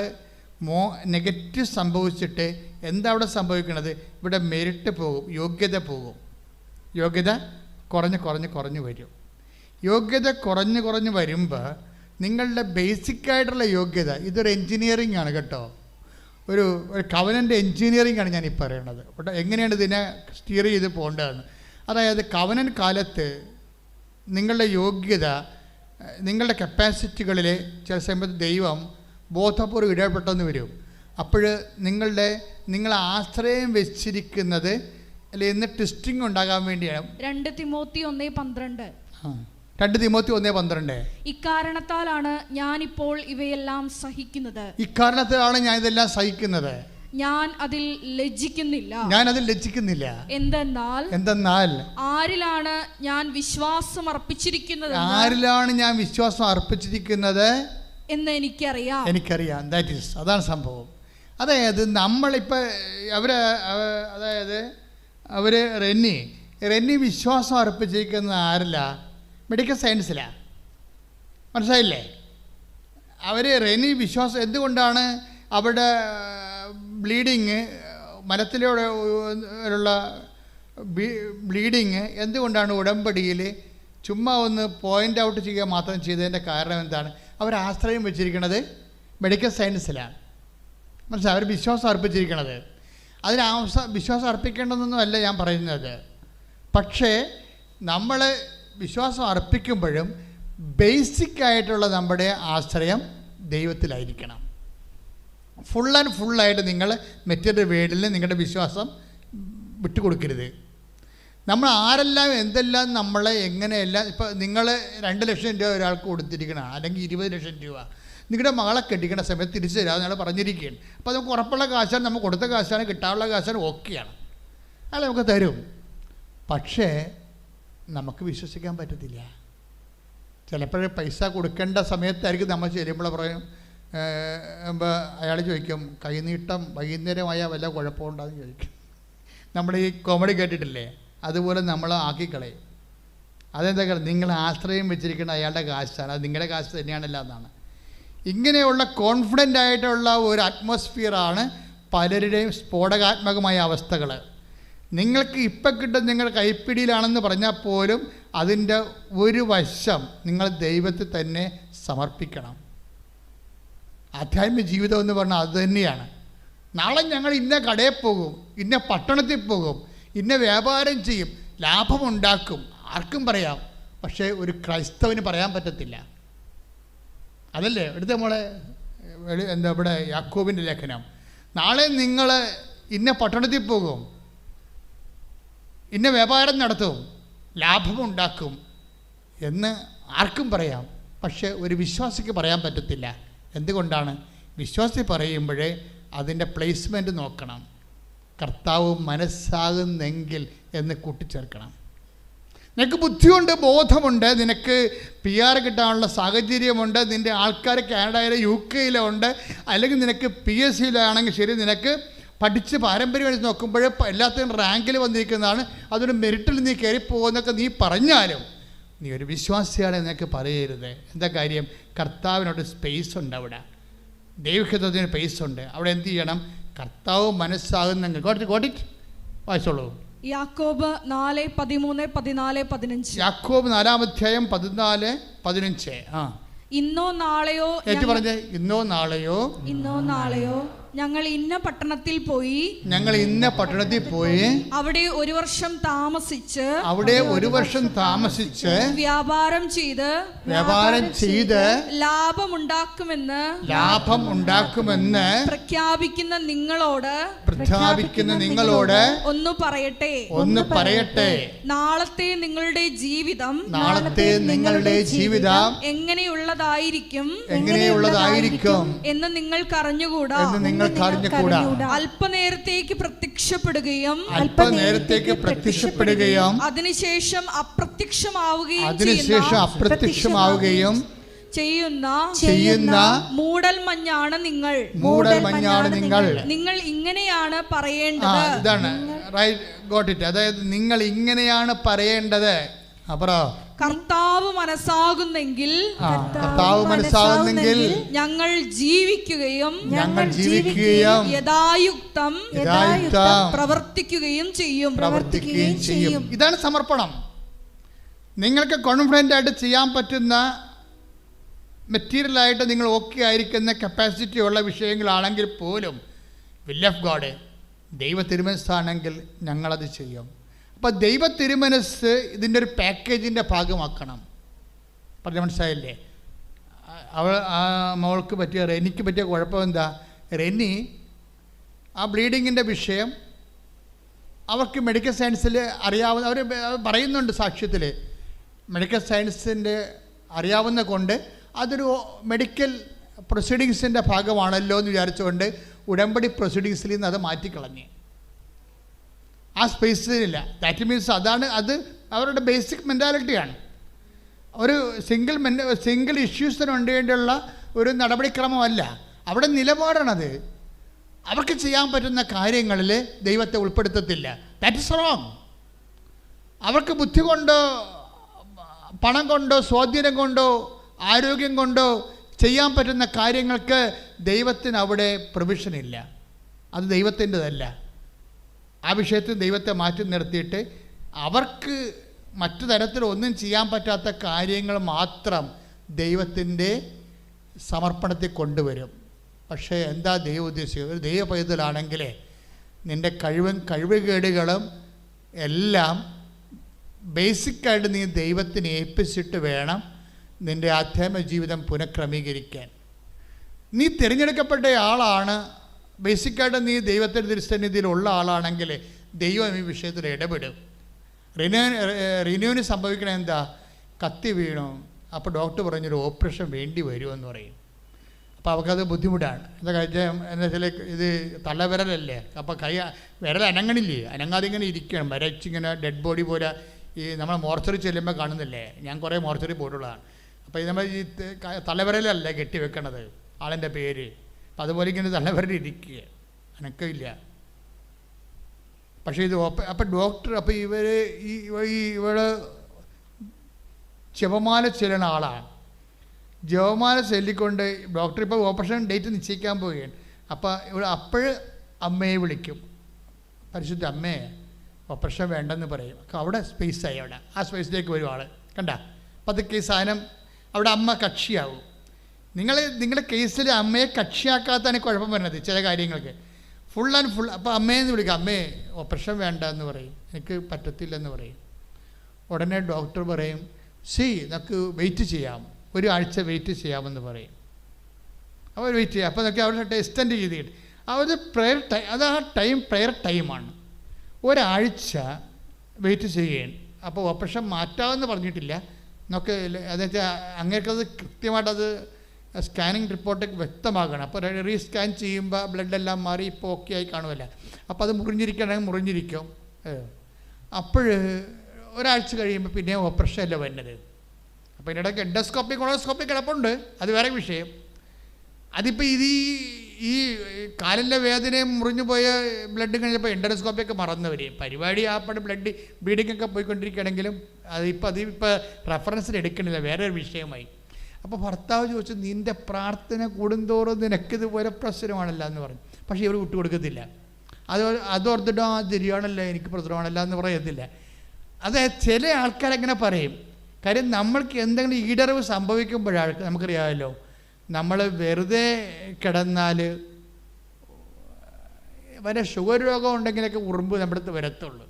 നെഗറ്റീവ് സംഭവിച്ചിട്ട് എന്താ അവിടെ സംഭവിക്കുന്നത്, ഇവിടെ മെറിറ്റ് പോകും, യോഗ്യത പോകും. യോഗ്യത കുറഞ്ഞ് വരും. യോഗ്യത കുറഞ്ഞ് വരുമ്പോൾ നിങ്ങളുടെ ബേസിക്കായിട്ടുള്ള യോഗ്യത, ഇതൊരു എൻജിനീയറിംഗ് ആണ് കേട്ടോ, ഒരു കവനൻ്റ് എൻജിനീയറിംഗ് ആണ് ഞാനീ പറയണത്. എങ്ങനെയാണ് ഇതിനെ സ്റ്റിയർ ചെയ്ത് പോകേണ്ടതെന്ന്. അതായത് കവനൻ കാലത്ത് നിങ്ങളുടെ യോഗ്യത, നിങ്ങളുടെ കപ്പാസിറ്റികളിൽ ചില സമയത്ത് ദൈവം ബോധപൂർവ്വം ഇടപെട്ടെന്ന് വരും. അപ്പോൾ നിങ്ങൾ ആശ്രയം വെച്ചിരിക്കുന്നത് അല്ലെ എന്ന് ടെസ്റ്റിംഗ് ഉണ്ടാകാൻ വേണ്ടിയാണ്. 2 തിമോത്തി 1:12. 2 തിമോത്തി 1:12. ഇക്കാരണത്താലാണ് ഞാനിപ്പോൾ ഇവയെല്ലാം സഹിക്കുന്നത്. ഇക്കാരണത്തിലാണ് ഞാൻ ഇതെല്ലാം സഹിക്കുന്നത്. ഞാൻ അതിൽ ലജ്ജിക്കുന്നില്ല. എന്തെന്നാൽ ആരിലാണ് ഞാൻ വിശ്വാസം അർപ്പിച്ചിരിക്കുന്നത് എന്ന് എനിക്കറിയാം. അതാണ് സംഭവം. അതായത് നമ്മളിപ്പോൾ അവർ റെന്നി വിശ്വാസം അർപ്പിച്ചിരിക്കുന്നത് ആരല്ല? മെഡിക്കൽ സയൻസിലാണ്. മനസ്സിലായില്ലേ? അവർ റെന്നി വിശ്വാസം എന്തുകൊണ്ടാണ് അവിടെ ബ്ലീഡിങ്, മരത്തിലൂടെയുള്ള ബ്ലീഡിങ് എന്തുകൊണ്ടാണ് ഉടമ്പടിയിൽ ചുമ്മാ ഒന്ന് പോയിൻ്റ് ഔട്ട് ചെയ്യുക മാത്രം ചെയ്തതിൻ്റെ കാരണം എന്താണ്? അവർ ആശ്രയം വെച്ചിരിക്കുന്നത് മെഡിക്കൽ സയൻസിലാണ്. മനസ്സിലായി? അവർ വിശ്വാസം അർപ്പിച്ചിരിക്കുന്നത്. അതിന് വിശ്വാസം അർപ്പിക്കേണ്ടതെന്നൊന്നുമല്ല ഞാൻ പറയുന്നത്. പക്ഷേ നമ്മൾ വിശ്വാസം അർപ്പിക്കുമ്പോഴും ബേസിക്കായിട്ടുള്ള നമ്മുടെ ആശ്രയം ദൈവത്തിലായിരിക്കണം. ഫുള്ളായിട്ട് നിങ്ങൾ മെറ്റീരിയൽ വേൾഡിൽ നിങ്ങളുടെ വിശ്വാസം വിട്ടുകൊടുക്കരുത്. നമ്മൾ ആരെല്ലാം എന്തെല്ലാം നമ്മളെ എങ്ങനെയെല്ലാം, ഇപ്പോൾ നിങ്ങൾ 2 ലക്ഷം രൂപ ഒരാൾക്ക് കൊടുത്തിരിക്കണം, അല്ലെങ്കിൽ 20 ലക്ഷം രൂപ നിങ്ങളുടെ മകളെ കെട്ടിക്കുന്ന സമയത്ത് തിരിച്ചു തരാമെന്ന് നിങ്ങൾ പറഞ്ഞിരിക്കുകയാണ്. അപ്പോൾ നമുക്ക് ഉറപ്പുള്ള കാശാണ്, നമ്മൾ കൊടുത്ത കാശാണ്, കിട്ടാനുള്ള കാശാണ്, ഓക്കെയാണ്, അയാൾ നമുക്ക് തരും. പക്ഷേ നമുക്ക് വിശ്വസിക്കാൻ പറ്റത്തില്ല. ചിലപ്പോഴേ പൈസ കൊടുക്കേണ്ട സമയത്തായിരിക്കും നമ്മൾ ചെല്ലുമ്പോൾ പറയും, അയാൾ ചോദിക്കും കൈനീട്ടം വൈകുന്നേരമായ വല്ല കുഴപ്പമുണ്ടാകും ചോദിക്കും. നമ്മുടെ ഈ കോമഡി കേട്ടിട്ടില്ലേ? അതുപോലെ നമ്മൾ ആക്കിക്കളയും. അതെന്താ? നിങ്ങൾ ആശ്രയം വെച്ചിരിക്കുന്ന അയാളുടെ കാശാണ്, അത് നിങ്ങളുടെ കാശ് തന്നെയാണല്ലോ എന്നാണ്. ഇങ്ങനെയുള്ള കോൺഫിഡൻ്റ് ആയിട്ടുള്ള ഒരു അറ്റ്മോസ്ഫിയറാണ് പലരുടെയും സ്ഫോടകാത്മകമായ അവസ്ഥകൾ. നിങ്ങൾക്ക് ഇപ്പം കിട്ടുന്ന നിങ്ങളുടെ കൈപ്പിടിയിലാണെന്ന് പറഞ്ഞാൽ പോലും അതിൻ്റെ ഒരു വശം നിങ്ങൾ ദൈവത്തിൽ തന്നെ സമർപ്പിക്കണം. ആധ്യാത്മിക ജീവിതം എന്ന് പറഞ്ഞാൽ അത് തന്നെയാണ്. നാളെ ഞങ്ങൾ ഇന്ന കടയിൽ പോകും, ഇന്ന പട്ടണത്തിൽ പോകും, ഇന്ന വ്യാപാരം ചെയ്യും, ലാഭമുണ്ടാക്കും, ആർക്കും പറയാം. പക്ഷേ ഒരു ക്രൈസ്തവന് പറയാൻ പറ്റത്തില്ല. അതല്ലേ ഇവിടെ യാക്കോബിൻ്റെ ലേഖനം. നാളെ നിങ്ങൾ ഇന്ന പട്ടണത്തിൽ പോകും, ഇന്ന വ്യാപാരം നടത്തും, ലാഭമുണ്ടാക്കും എന്ന് ആർക്കും പറയാം. പക്ഷേ ഒരു വിശ്വാസിക്ക് പറയാൻ പറ്റത്തില്ല. എന്തുകൊണ്ടാണ്? വിശ്വാസി പറയുമ്പോഴേ അതിൻ്റെ പ്ലേസ്മെൻറ്റ് നോക്കണം. കർത്താവ് മനസ്സാകുന്നെങ്കിൽ എന്ന് കൂട്ടിച്ചേർക്കണം. നിനക്ക് ബുദ്ധിയുണ്ട്, ബോധമുണ്ട്, നിനക്ക് PR കിട്ടാനുള്ള സാഹചര്യമുണ്ട്, നിൻ്റെ ആൾക്കാർ കാനഡയിലെ UK ഉണ്ട്, അല്ലെങ്കിൽ നിനക്ക് PSCയിലാണെങ്കിൽ ശരി, നിനക്ക് പഠിച്ച് പാരമ്പര്യമായി നോക്കുമ്പോൾ എല്ലാത്തിനും റാങ്കിൽ വന്നിരിക്കുന്നതാണ്, അതൊരു മെറിറ്റിൽ നീ കയറിപ്പോകുന്നൊക്കെ നീ പറഞ്ഞാലും നീ ഒരു വിശ്വാസിയാണ് നിനക്ക് പറയരുത്. എന്താ കാര്യം? കർത്താവിനോട് സ്പേസ് ഉണ്ട്, അവിടെ ദൈവഹിതത്തിന് സ്പേസ് ഉണ്ട്. അവിടെ എന്ത് ചെയ്യണം? കർത്താവ് മനസ്സാകുന്നെങ്കിൽ വായിച്ചോളൂ. യാക്കോബ് 4:13-14-15. യാക്കോബ് 4-ാം അധ്യായം 14-15. ഇന്നോ നാളെയോ പറഞ്ഞേ, ഇന്നോ നാളെയോ ഞങ്ങൾ ഇന്ന പട്ടണത്തിൽ പോയി അവിടെ ഒരു വർഷം താമസിച്ച് വ്യാപാരം ചെയ്ത് ലാഭമുണ്ടാക്കുമെന്ന് പ്രഖ്യാപിക്കുന്ന നിങ്ങളോട് ഒന്ന് പറയട്ടെ. നാളത്തെ നിങ്ങളുടെ ജീവിതം എങ്ങനെയുള്ളതായിരിക്കും എന്ന് നിങ്ങൾക്ക് അറിഞ്ഞുകൂടാ. അല്പനേരത്തേക്ക് പ്രത്യക്ഷപ്പെടുകയും അതിനുശേഷം അപ്രത്യക്ഷമാവുകയും ചെയ്യുന്ന മൂടൽമഞ്ഞാണ് നിങ്ങൾ. നിങ്ങൾ ഇങ്ങനെയാണ് പറയേണ്ടത്. ഇതാണ് റൈറ്റ്, ഗോട്ട് ഇറ്റ്. അതായത് നിങ്ങൾ ഇങ്ങനെയാണ് പറയേണ്ടത്. കർത്താവ് മനസ്സാകുന്നെങ്കിൽ ഞങ്ങൾ ജീവിക്കുകയും യഥായുക്തം പ്രവർത്തിക്കുകയും ചെയ്യും. ഇതാണ് സമർപ്പണം. നിങ്ങൾക്ക് കോൺഫിഡൻ്റ് ആയിട്ട് ചെയ്യാൻ പറ്റുന്ന മെറ്റീരിയലായിട്ട് നിങ്ങൾ ഓക്കെ ആയിരിക്കുന്ന കപ്പാസിറ്റി ഉള്ള വിഷയങ്ങളാണെങ്കിൽ പോലും വിൽ ഓഫ് ഗോഡ്, ദൈവ തിരുമനസ്സാണെങ്കിൽ ഞങ്ങളത് ചെയ്യും. അപ്പോൾ ദൈവ തിരുമനസ് ഇതിൻ്റെ ഒരു പാക്കേജിൻ്റെ ഭാഗമാക്കണം. പറഞ്ഞ മനസ്സിലായില്ലേ? ആ മോൾക്ക് റെനിക്ക് പറ്റിയ കുഴപ്പം എന്താ? റെനി ആ ബ്ലീഡിങ്ങിൻ്റെ വിഷയം അവർക്ക് മെഡിക്കൽ സയൻസിൽ അറിയാവുന്ന, അവർ പറയുന്നുണ്ട് സാക്ഷ്യത്തിൽ, മെഡിക്കൽ സയൻസിൻ്റെ അറിയാവുന്ന കൊണ്ട് അതൊരു മെഡിക്കൽ പ്രൊസീഡിങ്സിൻ്റെ ഭാഗമാണല്ലോ എന്ന് വിചാരിച്ചുകൊണ്ട് ഉടമ്പടി പ്രൊസീഡിങ്സിൽ നിന്ന് അത് മാറ്റിക്കളഞ്ഞ് ആ സ്പേസിലില്ല. ദാറ്റ് മീൻസ് അത് അവരുടെ ബേസിക് മെൻറ്റാലിറ്റിയാണ്. ഒരു സിംഗിൾ ഇഷ്യൂസിന് വേണ്ടിയുള്ള ഒരു നടപടിക്രമമല്ല, അവിടെ നിലപാടാണത്. അവർക്ക് ചെയ്യാൻ പറ്റുന്ന കാര്യങ്ങളിൽ ദൈവത്തെ ഉൾപ്പെടുത്തത്തില്ല. That is wrong. അവർക്ക് ബുദ്ധി കൊണ്ടോ പണം കൊണ്ടോ സ്വാധീനം കൊണ്ടോ ആരോഗ്യം കൊണ്ടോ ചെയ്യാൻ പറ്റുന്ന കാര്യങ്ങൾക്ക് ദൈവത്തിന് അവിടെ പ്രൊവിഷനില്ല. അത് ദൈവത്തിൻ്റെതല്ല. ആ വിഷയത്തിൽ ദൈവത്തെ മാറ്റി നിർത്തിയിട്ട് അവർക്ക് മറ്റു തരത്തിലൊന്നും ചെയ്യാൻ പറ്റാത്ത കാര്യങ്ങൾ മാത്രം ദൈവത്തിൻ്റെ സമർപ്പണത്തിൽ കൊണ്ടുവരും. പക്ഷേ എന്താ ദൈവം ഉദ്ദേശിച്ചത്? ഒരു ദൈവ പൈതലാണെങ്കിൽ നിൻ്റെ കഴിവുകേടുകളും എല്ലാം ബേസിക്കായിട്ട് നീ ദൈവത്തിന് ഏൽപ്പിച്ചിട്ട് വേണം നിൻ്റെ ആധ്യാത്മിക ജീവിതം പുനഃക്രമീകരിക്കാൻ. നീ തിരഞ്ഞെടുക്കപ്പെട്ട ആളാണ്, ബേസിക്കായിട്ട് നീ ദൈവത്തിൻ്റെ തിരുസന്നിധിയിലുള്ള ആളാണെങ്കിൽ ദൈവം ഈ വിഷയത്തിൽ ഇടപെടും. റിനുവിന് സംഭവിക്കണ എന്താ? കത്തി വീണു, അപ്പോൾ ഡോക്ടർ പറഞ്ഞൊരു ഓപ്പറേഷൻ വേണ്ടി വരുമെന്ന് പറയും. അപ്പോൾ അവൾക്കത് ബുദ്ധിമുട്ടാണ്. എന്താ കാര്യം എന്താ വെച്ചാൽ ഇത് തള്ളവിരലല്ലേ, അപ്പോൾ വിരൽ അനങ്ങണില്ലേ, അനങ്ങാതെ ഇങ്ങനെ ഇരിക്കണം, വരച്ചിങ്ങനെ ഡെഡ് ബോഡി പോലെ. ഈ നമ്മൾ മോർച്ചറി ചെല്ലുമ്പോൾ കാണുന്നില്ലേ, ഞാൻ കുറേ മോർച്ചറി പോയിട്ടുള്ളതാണ്. അപ്പോൾ ഇത് നമ്മൾ ഈ തലവിരലല്ലേ കെട്ടി വെക്കണത് ആളിൻ്റെ പേര്, അപ്പം അതുപോലെ ഇങ്ങനെ തലവിരൽ ഇരിക്കുക, അനക്കമില്ല. പക്ഷേ ഇത് അപ്പം ഡോക്ടർ, അപ്പോൾ ഇവള് ജപമാല ചെല്ലുന്ന ആളാണ്. ജപമാല ചൊല്ലിക്കൊണ്ട് ഡോക്ടർ ഇപ്പോൾ ഓപ്പറേഷൻ ഡേറ്റ് നിശ്ചയിക്കാൻ പോവുകയാണ്. അപ്പോൾ ഇവിടെ അമ്മയെ വിളിക്കും, പരിശുദ്ധ അമ്മയെ ഓപ്പറേഷൻ വേണ്ടെന്ന് പറയും. അവിടെ സ്പേസായി, അവിടെ ആ സ്പേസിലേക്ക് വരും ആൾ. കണ്ട പതുക്കെ ഈ സാധനം അവിടെ അമ്മ കക്ഷിയാവും. നിങ്ങളുടെ കേസിൽ അമ്മയെ കക്ഷിയാക്കാത്താണ് കുഴപ്പം വരുന്നത് ചില കാര്യങ്ങൾക്ക്. Full and full. അപ്പോൾ അമ്മയെന്ന് വിളിക്കുക, അമ്മയെ ഓപ്പറേഷൻ വേണ്ട എന്ന് പറയും, എനിക്ക് പറ്റത്തില്ലെന്ന് പറയും. ഉടനെ ഡോക്ടർ പറയും, നമുക്ക് വെയിറ്റ് ചെയ്യാം, ഒരാഴ്ച വെയിറ്റ് ചെയ്യാമെന്ന് പറയും. അവർ വെയിറ്റ് ചെയ്യാം. അപ്പോൾ നോക്കി അവിടെ എക്സ്റ്റെൻഡ് ചെയ്തിട്ട് അവർ പ്രെയർ ടൈം, അത് ആ പ്രെയർ ടൈമാണ്. ഒരാഴ്ച വെയിറ്റ് ചെയ്യുകയാണ്. അപ്പോൾ ഓപ്പറേഷൻ മാറ്റാമെന്ന് പറഞ്ഞിട്ടില്ല. നമുക്ക് അതെന്ന് വെച്ചാൽ അങ്ങേക്കത് കൃത്യമായിട്ടത് സ്കാനിങ് റിപ്പോർട്ട് വ്യക്തമാകണം. അപ്പോൾ റീസ്കാൻ ചെയ്യുമ്പോൾ ബ്ലഡെല്ലാം മാറി ഇപ്പോൾ ഓക്കെ ആയി കാണുമല്ല. അപ്പോൾ അത് മുറിഞ്ഞിരിക്കണമെങ്കിൽ മുറിഞ്ഞിരിക്കും. അപ്പോൾ ഒരാഴ്ച കഴിയുമ്പോൾ പിന്നെ ഓപ്പറേഷൻ അല്ല വരുന്നത്. അപ്പോൾ ഇതിനിടയ്ക്ക് എൻഡോസ്കോപ്പി കൊളോസ്കോപ്പി കിടപ്പുണ്ട്, അത് വേറെ വിഷയം. അതിപ്പോൾ ഈ കാലിൻ്റെ വേദനയും മുറിഞ്ഞു പോയ ബ്ലഡ് കഴിഞ്ഞപ്പോൾ എൻഡോസ്കോപ്പിയൊക്കെ മറന്നവർ പരിപാടി ആപ്പടെ ബ്ലഡ് ബീഡിങ്ങൊക്കെ പോയിക്കൊണ്ടിരിക്കുകയാണെങ്കിലും അതിപ്പോൾ റെഫറൻസിന് എടുക്കണില്ല, വേറൊരു വിഷയമായി. അപ്പോൾ ഭർത്താവ് ചോദിച്ചു, നിൻ്റെ പ്രാർത്ഥന കൂടുന്തോറും നിനക്കിതുപോലെ പ്രശ്നമാണല്ലോ എന്ന് പറഞ്ഞു. പക്ഷേ ഇവർ വിട്ടുകൊടുക്കത്തില്ല. അതോർത്തിട്ടോ ശരിയാണല്ലോ, എനിക്ക് പ്രശ്നമാണല്ലോ എന്ന് പറയത്തില്ല. അത് ചില ആൾക്കാരെങ്ങനെ പറയും. കാര്യം നമ്മൾക്ക് എന്തെങ്കിലും ഈടറിവ് സംഭവിക്കുമ്പോഴാണ് നമുക്കറിയാമല്ലോ, നമ്മൾ വെറുതെ കിടന്നാൽ വരെ ഷുഗർ രോഗം ഉണ്ടെങ്കിലൊക്കെ ഉറുമ്പ് നമ്മുടെ അടുത്ത് വരത്തുള്ളൂ.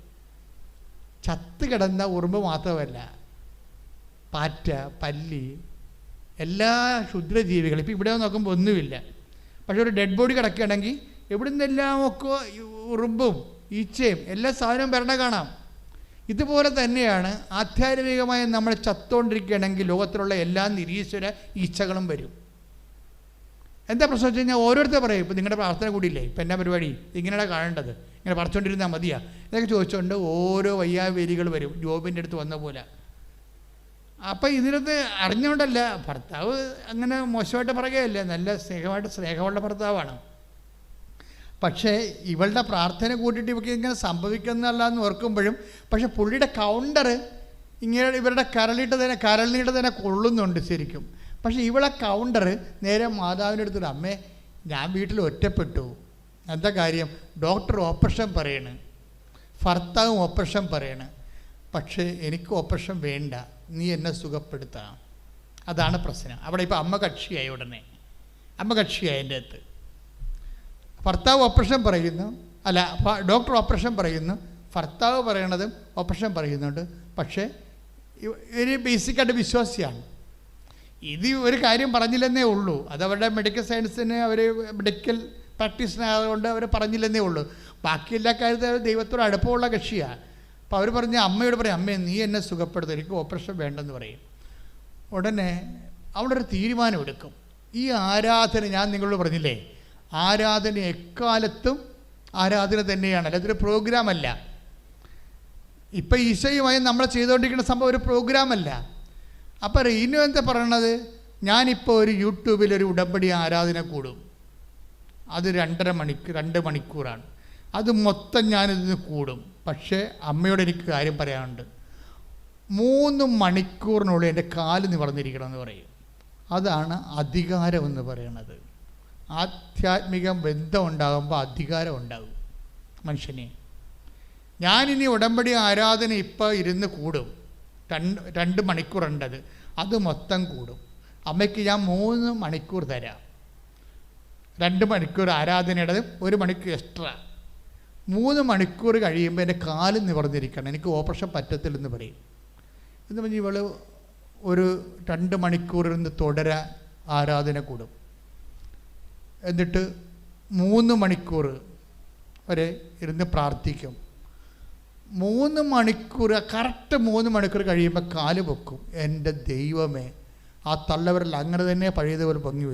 ചത്ത് കിടന്ന ഉറുമ്പ് മാത്രമല്ല, പാറ്റ, പല്ലി, എല്ലാ ക്ഷുദ്രജീവികളും. ഇപ്പോൾ ഇവിടെ നോക്കുമ്പോൾ ഒന്നുമില്ല. പക്ഷെ ഒരു ഡെഡ് ബോഡി കിടക്കുകയാണെങ്കിൽ എവിടെ നിന്നെല്ലാം ഒക്കെ ഉറുമ്പും ഈച്ചയും എല്ലാ സാധനവും വരണ കാണാം. ഇതുപോലെ തന്നെയാണ് ആധ്യാത്മികമായി നമ്മൾ ചത്തുകൊണ്ടിരിക്കുകയാണെങ്കിൽ ലോകത്തിലുള്ള എല്ലാ നിരീശ്വര ഈച്ചകളും വരും. എന്താ പ്രശ്നം വെച്ച് കഴിഞ്ഞാൽ ഓരോരുത്തർ പറയും, ഇപ്പോൾ നിങ്ങളുടെ പ്രാർത്ഥന കൂടിയില്ലേ, ഇപ്പം എന്നാ പരിപാടി, ഇങ്ങനെയാണ് കാണേണ്ടത്, ഇങ്ങനെ പറിച്ചുകൊണ്ടിരുന്നാൽ മതിയാ, ഇതൊക്കെ ചോദിച്ചുകൊണ്ട് ഓരോ വയ്യാവേലികൾ വരും, ജോബിൻ്റെ അടുത്ത് വന്ന പോലെ. അപ്പം ഇതിനകത്ത് അറിഞ്ഞുകൊണ്ടല്ല, ഭർത്താവ് അങ്ങനെ മോശമായിട്ട് പറയുകയല്ലേ, നല്ല സ്നേഹമുള്ള ഭർത്താവാണ്. പക്ഷേ ഇവളുടെ പ്രാർത്ഥന കൂട്ടിയിട്ട് ഇവർക്ക് ഇങ്ങനെ സംഭവിക്കുന്നതല്ല എന്ന് ഓർക്കുമ്പോഴും, പക്ഷെ പുള്ളിയുടെ കൗണ്ടർ ഇങ്ങനെ ഇവരുടെ കരളിയുടെ തന്നെ കൊള്ളുന്നുണ്ട് ശരിക്കും. പക്ഷേ ഇവളെ കൗണ്ടർ നേരെ മാതാവിൻ്റെ അടുത്തിട്ട്, അമ്മേ ഞാൻ വീട്ടിൽ ഒറ്റപ്പെട്ടു, എന്താ കാര്യം, ഡോക്ടർ ഓപ്പറേഷൻ പറയണ്, ഭർത്താവും ഓപ്പറേഷൻ പറയണ്, പക്ഷേ എനിക്ക് ഓപ്പറേഷൻ വേണ്ട, നീ എന്നെ സുഖപ്പെടുത്താം. അതാണ് പ്രശ്നം. അവിടെ ഇപ്പോൾ അമ്മ കക്ഷിയായി, ഉടനെ അമ്മ കക്ഷിയായി എൻ്റെ അടുത്ത്. ഭർത്താവ് ഓപ്പറേഷൻ പറയുന്നു, അല്ല ഡോക്ടർ ഓപ്പറേഷൻ പറയുന്നു, ഭർത്താവ് പറയണതും ഓപ്പറേഷൻ പറയുന്നുണ്ട്. പക്ഷേ ഒരു ബേസിക്കായിട്ട് വിശ്വാസിയാണ്. ഇത് ഒരു കാര്യം പറഞ്ഞില്ലെന്നേ ഉള്ളൂ, അതവരുടെ മെഡിക്കൽ സയൻസിന് അവർ മെഡിക്കൽ പ്രാക്ടീസിനായതുകൊണ്ട് അവർ പറഞ്ഞില്ലെന്നേ ഉള്ളൂ. ബാക്കി എല്ലാ കാര്യത്തിലും ദൈവത്തോട് അടുപ്പമുള്ള കക്ഷിയാണ്. അപ്പോൾ അവർ പറഞ്ഞ അമ്മയോട് പറയും, അമ്മേ നീ എന്നെ സുഖപ്പെടുത്തും, എനിക്ക് ഓപ്പറേഷൻ വേണ്ടെന്ന് പറയും. ഉടനെ അവിടെ ഒരു തീരുമാനം എടുക്കും, ഈ ആരാധന ഞാൻ നിങ്ങളോട് പറഞ്ഞില്ലേ, ആരാധന എക്കാലത്തും ആരാധന തന്നെയാണ്, അല്ലാതൊരു പ്രോഗ്രാമല്ല. ഇപ്പം ഈശോയുമായി നമ്മൾ ചെയ്തുകൊണ്ടിരിക്കുന്ന സംഭവം ഒരു പ്രോഗ്രാമല്ല. അപ്പോൾ റീനു എന്താ പറയണത്, ഞാനിപ്പോൾ ഒരു യൂട്യൂബിലൊരു ഉടമ്പടി ആരാധന കൂടും, അത് 2 മണിക്കൂറാണ്, അത് മൊത്തം ഞാനിതിന് കൂടും. പക്ഷേ അമ്മയോട് എനിക്ക് കാര്യം പറയാനുണ്ട്, 3 മണിക്കൂറിനുള്ളിൽ എൻ്റെ കാല് നിവർന്നിരിക്കണം എന്ന് പറയും. അതാണ് അധികാരമെന്ന് പറയണത്. ആധ്യാത്മിക ബന്ധം ഉണ്ടാകുമ്പോൾ അധികാരം ഉണ്ടാകും മനുഷ്യനെ. ഞാനിനി ഉടമ്പടി ആരാധന ഇപ്പോൾ ഇരുന്ന് കൂടും, 2 മണിക്കൂറുണ്ടത്, അത് മൊത്തം കൂടും. അമ്മയ്ക്ക് ഞാൻ 3 മണിക്കൂർ തരാം. 2 മണിക്കൂർ ആരാധനയുടേത്, 1 മണിക്കൂർ എക്സ്ട്രാ. 3 മണിക്കൂർ കഴിയുമ്പോൾ എൻ്റെ കാല് നിവർന്നിരിക്കണം, എനിക്ക് ഓപ്പറേഷൻ പറ്റത്തില്ലെന്ന് പറയും. എന്ന് പറഞ്ഞാൽ ഇവൾ ഒരു 2 മണിക്കൂർ ഇരുന്ന് തുടരാൻ ആരാധന കൂടും. എന്നിട്ട് 3 മണിക്കൂർ വരെ ഇരുന്ന് പ്രാർത്ഥിക്കും. 3 മണിക്കൂർ, കറക്റ്റ് 3 മണിക്കൂർ കഴിയുമ്പോൾ കാല് പൊക്കും. എൻ്റെ ദൈവമേ, ആ തള്ളവരിൽ അങ്ങനെ തന്നെ പഴയതുപോലെ പൊങ്ങി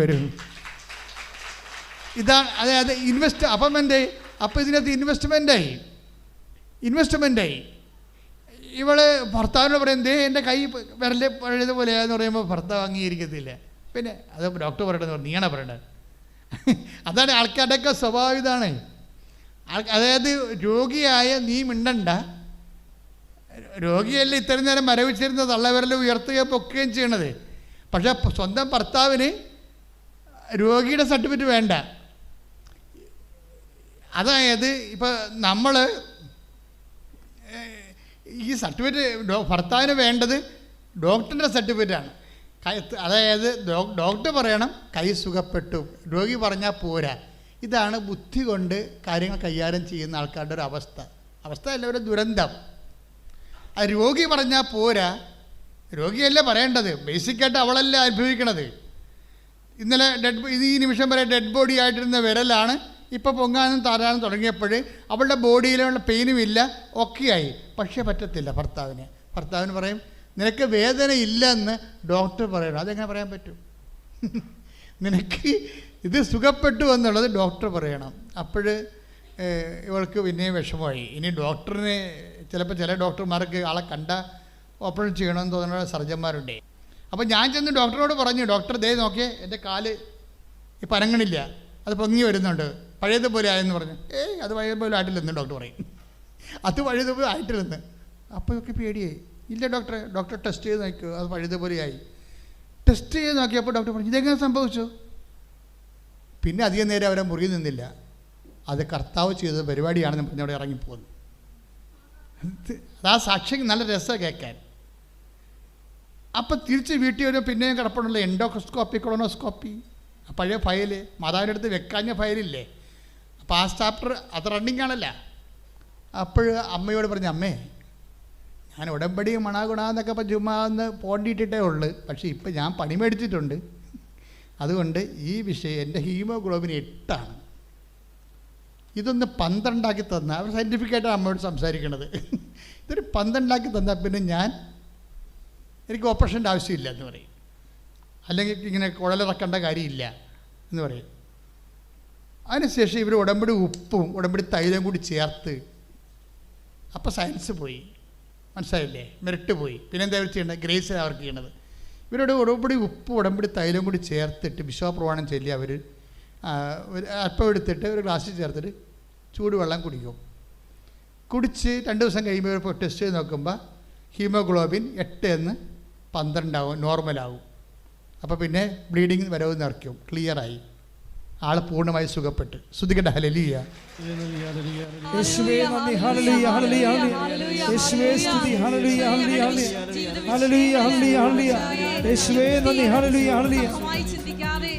വരും. ഇതാണ് അതായത് അപ്പം എന്തേ, അപ്പം ഇതിനകത്ത് ഇൻവെസ്റ്റ്മെൻറ്റായി. ഇവള് ഭർത്താവിനോട് പറയും, ദേ എൻ്റെ കൈ വിരല് പഴയതുപോലെയാന്ന് പറയുമ്പോൾ ഭർത്താവ് അംഗീകരിക്കത്തില്ല. പിന്നെ അത് ഡോക്ടർ പറയണമെന്ന് പറഞ്ഞു, നീയാണോ പറയണത്? അതാണ് ആൾക്കാരുടെയൊക്കെ സ്വഭാവം. ഇതാണ് അതായത് രോഗിയായ നീ മിണ്ടണ്ട, രോഗിയല്ലേ ഇത്രയും നേരം മരവിച്ചിരുന്ന തള്ളവിരൽ ഉയർത്തുകയും പൊക്കുകയും ചെയ്യണത്. പക്ഷേ സ്വന്തം ഭർത്താവിന് രോഗിയുടെ സർട്ടിഫിക്കറ്റ് വേണ്ട. അതായത് ഇപ്പം നമ്മൾ ഈ സർട്ടിഫിക്കറ്റ് ഭർത്താവിന് വേണ്ടത് ഡോക്ടറിൻ്റെ സർട്ടിഫിക്കറ്റാണ്. അതായത് ഡോക്ടർ പറയണം കൈ സുഖപ്പെട്ടു, രോഗി പറഞ്ഞാൽ പോരാ. ഇതാണ് ബുദ്ധി കൊണ്ട് കാര്യങ്ങൾ കൈകാര്യം ചെയ്യുന്ന ആൾക്കാരുടെ ഒരു അവസ്ഥ അല്ല, ഒരു ദുരന്തം. അത് രോഗി പറഞ്ഞാൽ പോരാ, രോഗിയല്ല പറയേണ്ടത്, ബേസിക്കായിട്ട് അവളല്ല അനുഭവിക്കണത്. ഇന്നലെ ഈ നിമിഷം വരെ ഡെഡ് ബോഡി ആയിട്ടിരുന്ന വിരലാണ് ഇപ്പോൾ പൊങ്ങാനും താരാനും തുടങ്ങിയപ്പോൾ അവളുടെ ബോഡിയിലുള്ള പെയിനും ഇല്ല, ഒക്കെയായി. പക്ഷേ പറ്റത്തില്ല ഭർത്താവിന് പറയും നിനക്ക് വേദന ഇല്ലെന്ന് ഡോക്ടർ പറയണം. അതെങ്ങനെ പറയാൻ പറ്റും? നിനക്ക് ഇത് സുഖപ്പെട്ടു എന്നുള്ളത് ഡോക്ടർ പറയണം. അപ്പോൾ ഇവൾക്ക് പിന്നെയും വിഷമമായി. ഇനി ഡോക്ടറിന് ചിലപ്പോൾ ചില ഡോക്ടർമാർക്ക് ആളെ കണ്ട ഓപ്പറേഷൻ ചെയ്യണമെന്ന് തോന്നുന്ന സർജന്മാരുണ്ട്. അപ്പോൾ ഞാൻ ചെന്ന് ഡോക്ടറോട് പറഞ്ഞു, ഡോക്ടർ ദേ നോക്കിയേ എൻ്റെ കാല് ഇപ്പം അനങ്ങണില്ല, അത് പൊങ്ങി വരുന്നുണ്ട്, പഴയതുപോലെ ആയെന്ന് പറഞ്ഞു. അത് പഴയതുപോലെ ആയിട്ടില്ലെന്ന് ഡോക്ടർ പറയും. അത് പഴയതുപോലെ ആയിട്ടില്ലെന്ന്. അപ്പോൾ ഒക്കെ പേടിയായി. ഇല്ല ഡോക്ടർ ടെസ്റ്റ് ചെയ്ത് നോക്കൂ, അത് പഴയതുപോലെയായി. ടെസ്റ്റ് ചെയ്ത് നോക്കിയപ്പോൾ ഡോക്ടർ പറഞ്ഞു ഇതെങ്ങനെ സംഭവിച്ചു? പിന്നെ അധികം നേരം അവരെ മുറി നിന്നില്ല, അത് കർത്താവ് ചെയ്ത പരിപാടിയാണെന്ന് പറഞ്ഞ് അവിടെ ഇറങ്ങിപ്പോകുന്നു. ആ സാക്ഷ്യം നല്ല രസമാണ് കേൾക്കാൻ. അപ്പം തിരിച്ച് വീട്ടിൽ വരും, പിന്നെയും കിടപ്പുണ്ടല്ലോ എൻഡോസ്കോപ്പി കൊളോണോസ്കോപ്പി, പഴയ ഫയല് മാതാവിൻ്റെ അടുത്ത് വെക്കാഞ്ഞ ഫയലില്ലേ, അപ്പോൾ ആ ചാപ്റ്റർ അത് റണ്ണിങ് ആണല്ല. അപ്പോൾ അമ്മയോട് പറഞ്ഞു, അമ്മേ ഞാൻ ഉടമ്പടി മണാഗുണാന്നൊക്കെ ഇപ്പം ചുമ്മാ ഒന്ന് പോണ്ടിയിട്ടിട്ടേ ഉള്ളു, പക്ഷേ ഇപ്പം ഞാൻ പണി മേടിച്ചിട്ടുണ്ട്, അതുകൊണ്ട് ഈ വിഷയം എൻ്റെ ഹീമോഗ്ലോബിൻ 8 ആണ്, ഇതൊന്ന് 12 തന്നാൽ, അവർ സയൻറ്റിഫിക്കായിട്ടാണ് അമ്മയോട് സംസാരിക്കണത്, ഇതൊരു 12 തന്നാൽ പിന്നെ എനിക്ക് ഓപ്പറേഷൻ്റെ ആവശ്യമില്ല എന്ന് പറയും, അല്ലെങ്കിൽ ഇങ്ങനെ കുഴലിറക്കേണ്ട കാര്യമില്ല എന്ന് പറയും. അതിനുശേഷം ഇവർ ഉടമ്പടി ഉപ്പും ഉടമ്പടി തൈലം കൂടി ചേർത്ത്, അപ്പോൾ സയൻസ് പോയി, മനസ്സിലായില്ലേ, മെറിറ്റ് പോയി. പിന്നെന്താ അവർ ചെയ്യേണ്ടത്? ഗ്രേസ് അവർക്ക് ചെയ്യണത്. ഇവരോട് ഉടമ്പടി ഉപ്പ് ഉടമ്പടി തൈലം കൂടി ചേർത്തിട്ട് വിശ്വാസപ്രമാണം ചൊല്ലി അവർ ഒരു അല്പം എടുത്തിട്ട് ഒരു ഗ്ലാസ്സിൽ ചേർത്തിട്ട് ചൂടുവെള്ളം കുടിക്കും. കുടിച്ച് 2 ദിവസം കഴിയുമ്പോൾ ഇപ്പോൾ ടെസ്റ്റ് ചെയ്ത് നോക്കുമ്പോൾ ഹീമോഗ്ലോബിൻ 8 എന്ന് 12 ആവും, നോർമലാവും. അപ്പോൾ പിന്നെ ബ്ലീഡിങ് വരവ് നിറയ്ക്കും, ക്ലിയറായി, ആൾ പൂർണ്ണമായി സുഖപ്പെട്ട്. ശ്രുതികട്ടെ ഹല്ലേലൂയ. യേശുവേ നന്ദി, ഹല്ലേലൂയ ഹല്ലേലൂയ യേശുവേ സ്തുതി, ഹല്ലേലൂയ ഹല്ലേലൂയ ഹല്ലേലൂയ ഹല്ലേലൂയ യേശുവേ നന്ദി, ഹല്ലേലൂയ ഹല്ലേലൂയ. ചിന്തിക്കാതെ